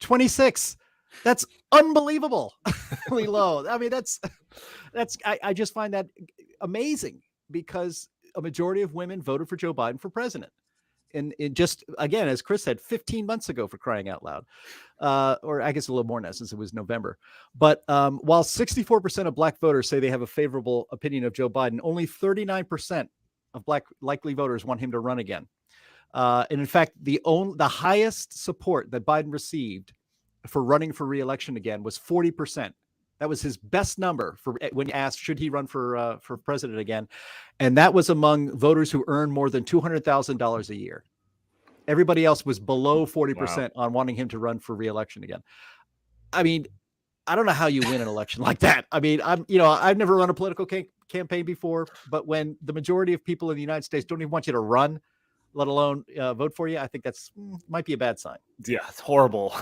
26. That's unbelievably low. I mean, I just find that amazing because a majority of women voted for Joe Biden for president. And it just, again, as Chris said, 15 months ago, for crying out loud, or I guess a little more now since it was November. But while 64% of Black voters say they have a favorable opinion of Joe Biden, only 39% of Black likely voters want him to run again. And in fact, the highest support that Biden received for running for re-election again was 40%. That was his best number for when asked, should he run for president again? And that was among voters who earn more than $200,000 a year. Everybody else was below 40% on wanting him to run for re-election again. I mean, I don't know how you win an election like that. I mean, I've never run a political campaign before, but when the majority of people in the United States don't even want you to run, let alone vote for you, I think that's might be a bad sign. Yeah, it's horrible.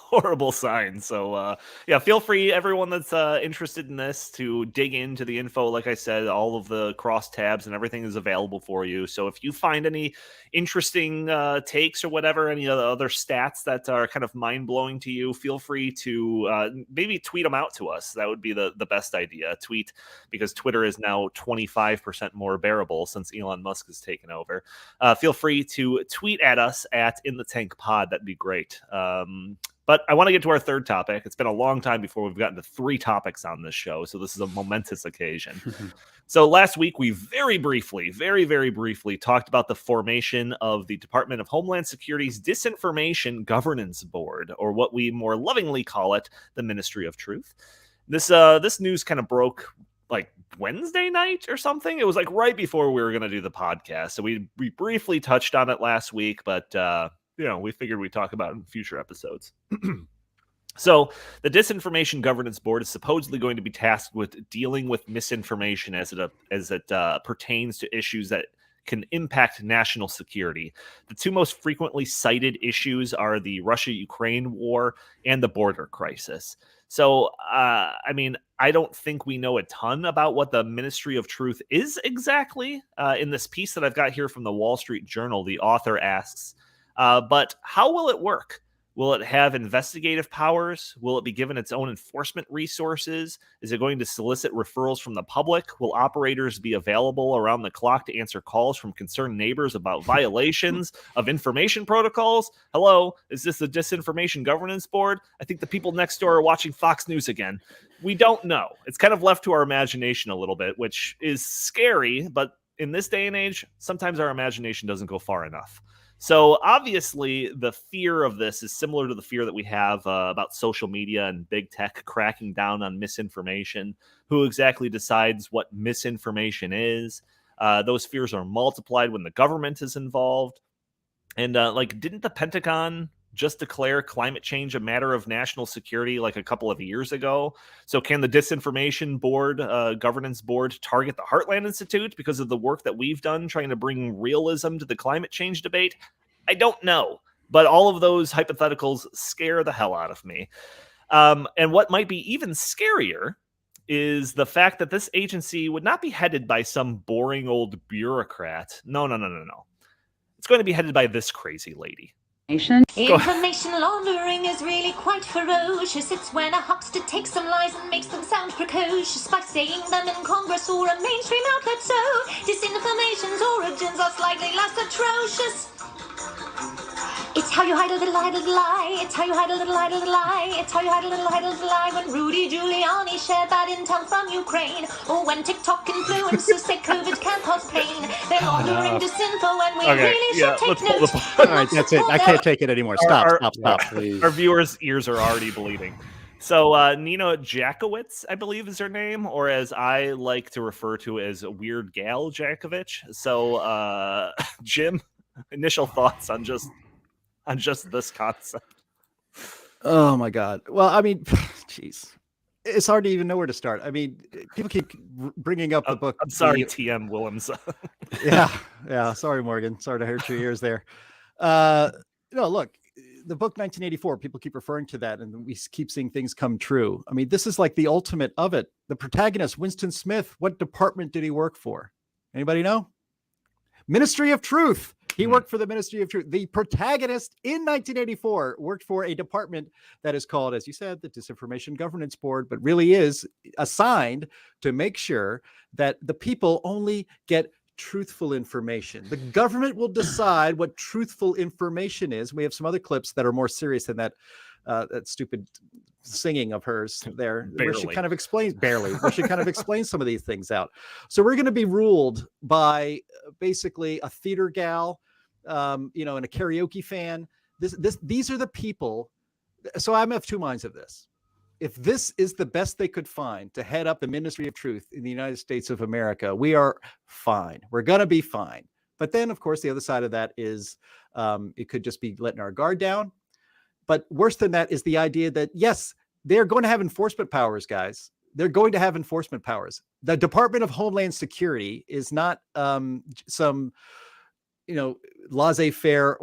Horrible sign. So feel free, everyone that's interested in this, to dig into the info. Like I said, all of the cross tabs and everything is available for you. So if you find any interesting takes or whatever, any of the other stats that are kind of mind-blowing to you, feel free to maybe tweet them out to us. That would be the best idea. Tweet, because Twitter is now 25% more bearable since Elon Musk has taken over. Feel free to tweet at us at In the Tank Pod. That'd be great. But I want to get to our third topic. It's been a long time before we've gotten to 3 topics on this show, so this is a momentous occasion. So last week, we very briefly talked about the formation of the Department of Homeland Security's Disinformation Governance Board, or what we more lovingly call it, the Ministry of Truth. This news kind of broke like Wednesday night or something. It was like right before we were going to do the podcast. So we briefly touched on it last week, but we figured we'd talk about it in future episodes. So the Disinformation Governance Board is supposedly going to be tasked with dealing with misinformation as it pertains to issues that can impact national security. The 2 most frequently cited issues are the Russia-Ukraine war and the border crisis. So, I don't think we know a ton about what the Ministry of Truth is exactly. In this piece that I've got here from the Wall Street Journal, the author asks, but how will it work? Will it have investigative powers? Will it be given its own enforcement resources? Is it going to solicit referrals from the public? Will operators be available around the clock to answer calls from concerned neighbors about violations of information protocols? Hello, is this the Disinformation Governance Board? I think the people next door are watching Fox News again. We don't know. It's kind of left to our imagination a little bit, which is scary, but in this day and age, sometimes our imagination doesn't go far enough. So obviously, the fear of this is similar to the fear that we have about social media and big tech cracking down on misinformation. Who exactly decides what misinformation is? Those fears are multiplied when the government is involved. And didn't the Pentagon just declare climate change a matter of national security like a couple of years ago? So can the Disinformation Board, Governance Board, target the Heartland Institute because of the work that we've done trying to bring realism to the climate change debate? I don't know, but all of those hypotheticals scare the hell out of me. And what might be even scarier is the fact that this agency would not be headed by some boring old bureaucrat. No. It's going to be headed by this crazy lady. Information laundering is really quite ferocious. It's when a huckster takes some lies and makes them sound precocious by saying them in Congress or a mainstream outlet. So disinformation's origins are slightly less atrocious. It's how you hide a little lie. It's how you hide a little lie. It's how you hide a little lie. When Rudy Giuliani shared bad intel from Ukraine, or when TikTok influencers say COVID can't cause pain, they're laundering disinfo and we really should take notes. All right, that's it. I can't take it anymore. Stop, please. Our viewers' ears are already bleeding. So Nina Jankowicz, I believe is her name, or as I like to refer to as Weird Gal Jankowicz. So Jim, initial thoughts on just this concept. Oh my God. Well, I mean, geez, it's hard to even know where to start. I mean, people keep bringing up the book. I'm sorry, TM Willems. Yeah. Sorry, Morgan. Sorry to hurt your ears there. Look, the book 1984, people keep referring to that and we keep seeing things come true. I mean, this is like the ultimate of it. The protagonist, Winston Smith, what department did he work for? Anybody know? Ministry of Truth. He worked for the Ministry of Truth. The protagonist in 1984 worked for a department that is called, as you said, the Disinformation Governance Board, but really is assigned to make sure that the people only get truthful information. The government will decide what truthful information is. We have some other clips that are more serious than that stupid singing of hers there, where she kind of explains some of these things out. So we're going to be ruled by basically a theater gal, and a karaoke fan. These are the people. So I'm of two minds of this. If this is the best they could find to head up the Ministry of Truth in the United States of America, we are fine. We're going to be fine. But then, of course, the other side of that is it could just be letting our guard down. But worse than that is the idea that, yes, they're going to have enforcement powers, guys. They're going to have enforcement powers. The Department of Homeland Security is not some, laissez-faire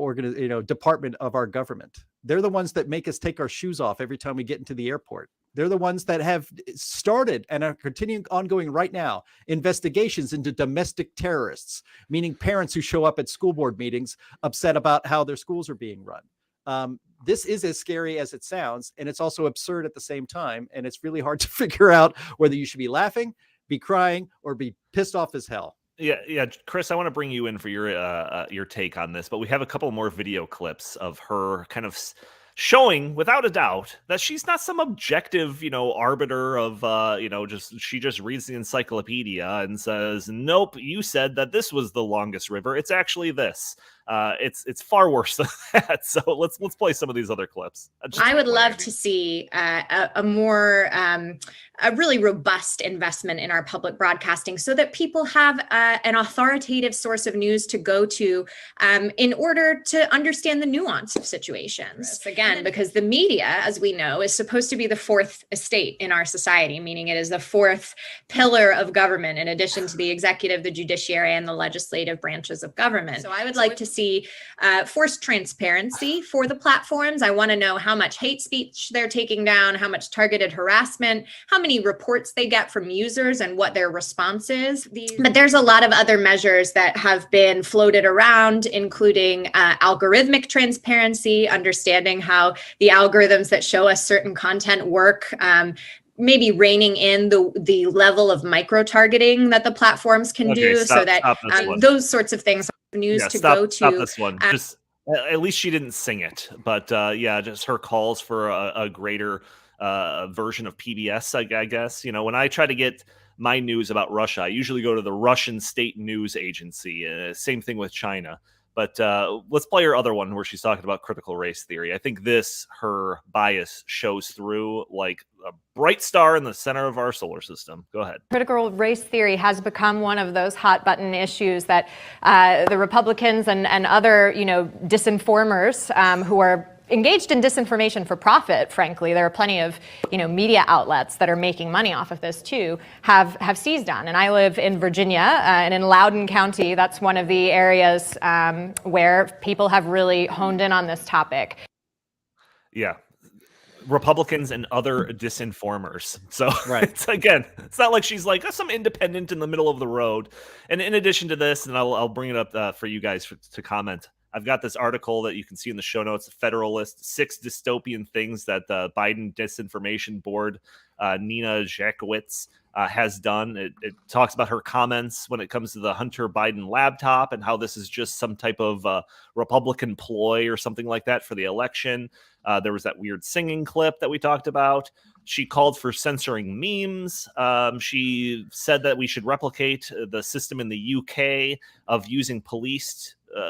department of our government. They're the ones that make us take our shoes off every time we get into the airport. They're the ones that have started and are continuing ongoing right now investigations into domestic terrorists, meaning parents who show up at school board meetings upset about how their schools are being run. This is as scary as it sounds, and it's also absurd at the same time. And it's really hard to figure out whether you should be laughing, be crying, or be pissed off as hell. Yeah, Chris, I want to bring you in for your take on this, but we have a couple more video clips of her kind of showing, without a doubt, that she's not some objective, arbiter of, she just reads the encyclopedia and says, nope, you said that this was the longest river. It's actually this. It's far worse than that. So let's play some of these other clips. I would love to see a more a really robust investment in our public broadcasting, so that people have an authoritative source of news to go to in order to understand the nuance of situations. Again, because the media, as we know, is supposed to be the fourth estate in our society, meaning it is the fourth pillar of government, in addition to the executive, the judiciary, and the legislative branches of government. So I would like to see forced transparency for the platforms. I want to know how much hate speech they're taking down, how much targeted harassment, how many reports they get from users, and what their response is. But there's a lot of other measures that have been floated around, including algorithmic transparency, understanding how the algorithms that show us certain content work, maybe reining in the level of micro-targeting that the platforms can do, so that those sorts of things are news to go to. Stop this one. Just at least she didn't sing it, but just her calls for a greater version of PBS, I guess. When I try to get my news about Russia, I usually go to the Russian state news agency. Same thing with China. But let's play her other one where she's talking about critical race theory. I think her bias shows through like a bright star in the center of our solar system. Go ahead. Critical race theory has become one of those hot button issues that the Republicans and other, disinformers who are engaged in disinformation for profit, frankly, there are plenty of, media outlets that are making money off of this too, have seized on. And I live in Virginia, and in Loudoun County, that's one of the areas where people have really honed in on this topic. Yeah. Republicans and other disinformers. So right. It's not like she's like some independent in the middle of the road. And in addition to this, and I'll bring it up for you guys to comment, I've got this article that you can see in the show notes, Federalist, 6 dystopian things that the Biden Disinformation Board, Nina Jankowicz, has done. It talks about her comments when it comes to the Hunter Biden laptop and how this is just some type of Republican ploy or something like that for the election. There was that weird singing clip that we talked about. She called for censoring memes. She said that we should replicate the system in the UK of using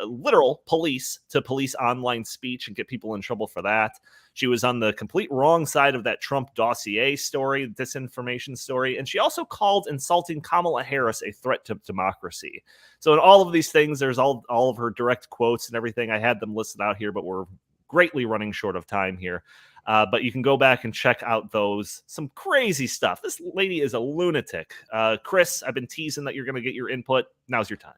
literal police to police online speech and get people in trouble for that. She was on the complete wrong side of that Trump dossier story, disinformation story. And she also called insulting Kamala Harris a threat to democracy. So in all of these things, there's all of her direct quotes and everything. I had them listed out here, but we're greatly running short of time here. But you can go back and check out some crazy stuff. This lady is a lunatic. Chris, I've been teasing that you're going to get your input. Now's your time.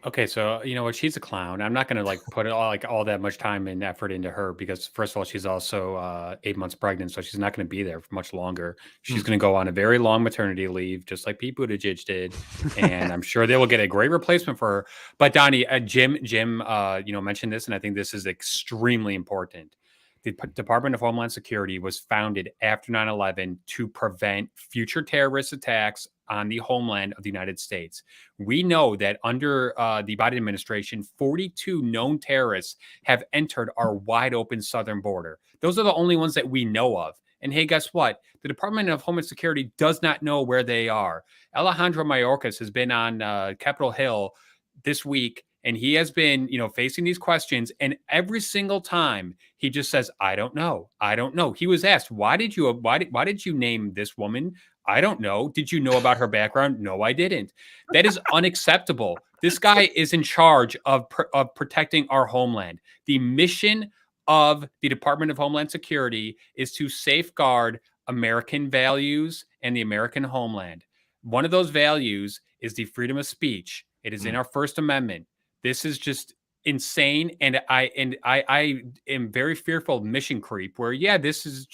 Okay, so you know what? She's a clown. I'm not going to put all that much time and effort into her because first of all, she's also 8 months pregnant, so she's not going to be there for much longer. She's going to go on a very long maternity leave, just like Pete Buttigieg did, and I'm sure they will get a great replacement for her. But Donnie, Jim, mentioned this, and I think this is extremely important. The Department of Homeland Security was founded after 9/11 to prevent future terrorist attacks on the homeland of the United States. We know that under the Biden administration, 42 known terrorists have entered our wide open southern border. Those are the only ones that we know of. And hey, guess what? The Department of Homeland Security does not know where they are. Alejandro Mayorkas has been on Capitol Hill this week, and he has been, facing these questions. And every single time he just says, I don't know. I don't know. He was asked, why did you name this woman? I don't know. Did you know about her background? No, I didn't. That is unacceptable. This guy is in charge of protecting our homeland. The mission of the Department of Homeland Security is to safeguard American values and the American homeland. One of those values is the freedom of speech. It is in our First Amendment. This is just insane, and I am very fearful of mission creep, where this is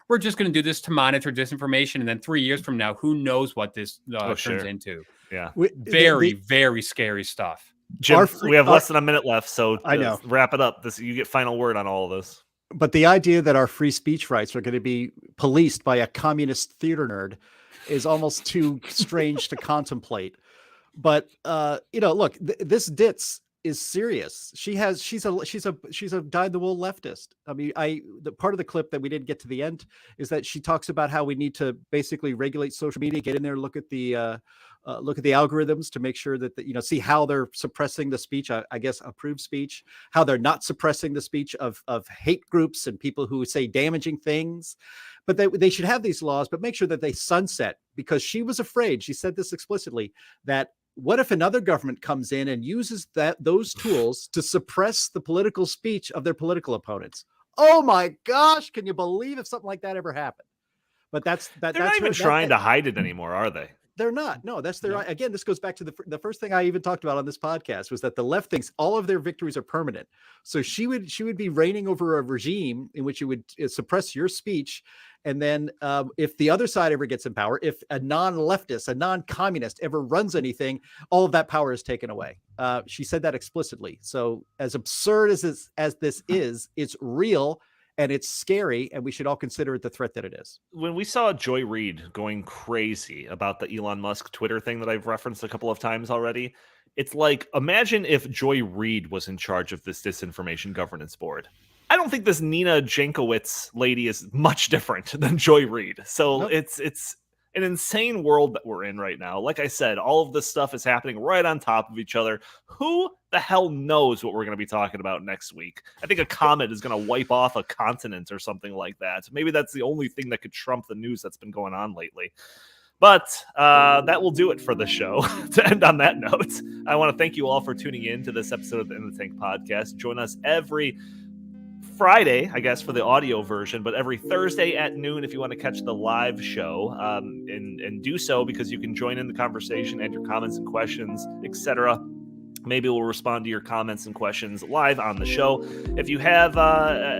we're just going to do this to monitor disinformation, and then 3 years from now, who knows what this turns into. Yeah, very scary stuff. Jim, we have less than a minute left, so I know. Wrap it up. You get final word on all of this. But the idea that our free speech rights are going to be policed by a communist theater nerd is almost too strange to contemplate. But look, this ditz is serious. She's a dyed-in-the-wool leftist. I mean, the part of the clip that we didn't get to the end is that she talks about how we need to basically regulate social media, get in there, look at the algorithms to make sure that see how they're suppressing the speech. I guess approved speech, how they're not suppressing the speech of hate groups and people who say damaging things. But they should have these laws, but make sure that they sunset, because she was afraid. She said this explicitly, that what if another government comes in and uses those tools to suppress the political speech of their political opponents? Oh my gosh, can you believe if something like that ever happened? But they're not even trying to hide it anymore, are they? They're not. No, that's their again. This goes back to the first thing I even talked about on this podcast, was that the left thinks all of their victories are permanent. So she would be reigning over a regime in which you would suppress your speech, and then if the other side ever gets in power, if a non-leftist, a non-communist ever runs anything, all of that power is taken away. She said that explicitly. So as absurd as this is, it's real. And it's scary, and we should all consider it the threat that it is. When we saw Joy Reid going crazy about the Elon Musk Twitter thing that I've referenced a couple of times already, it's like, imagine if Joy Reid was in charge of this disinformation governance board. I don't think this Nina Jankowicz lady is much different than Joy Reid. So nope. It's an insane world that we're in right now. Like I said, all of this stuff is happening right on top of each other. Who the hell knows what we're going to be talking about next week? I think a comet is going to wipe off a continent or something like that. Maybe that's the only thing that could trump the news that's been going on lately. But that will do it for the show. To end on that note, I want to thank you all for tuning in to this episode of the In the Tank podcast. Join us every Friday, I guess, for the audio version, but every Thursday at noon if you want to catch the live show, and do so because you can join in the conversation, add your comments and questions, etc. Maybe we'll respond to your comments and questions live on the show. If you have,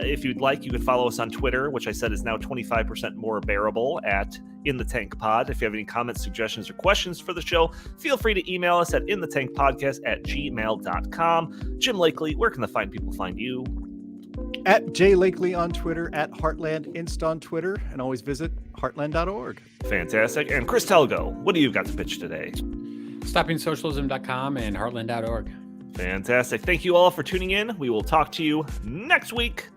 if you'd like, you can follow us on Twitter, which I said is now 25% more bearable at In the Tank Pod. If you have any comments, suggestions, or questions for the show, feel free to email us at inthetankpodcast@gmail.com. Jim Lakely, where can the fine people find you? At Jay Lakely on Twitter, at Heartland Inst on Twitter, and always visit heartland.org. Fantastic. And Chris Telgo, what do you got to pitch today? StoppingSocialism.com and heartland.org. Fantastic. Thank you all for tuning in. We will talk to you next week.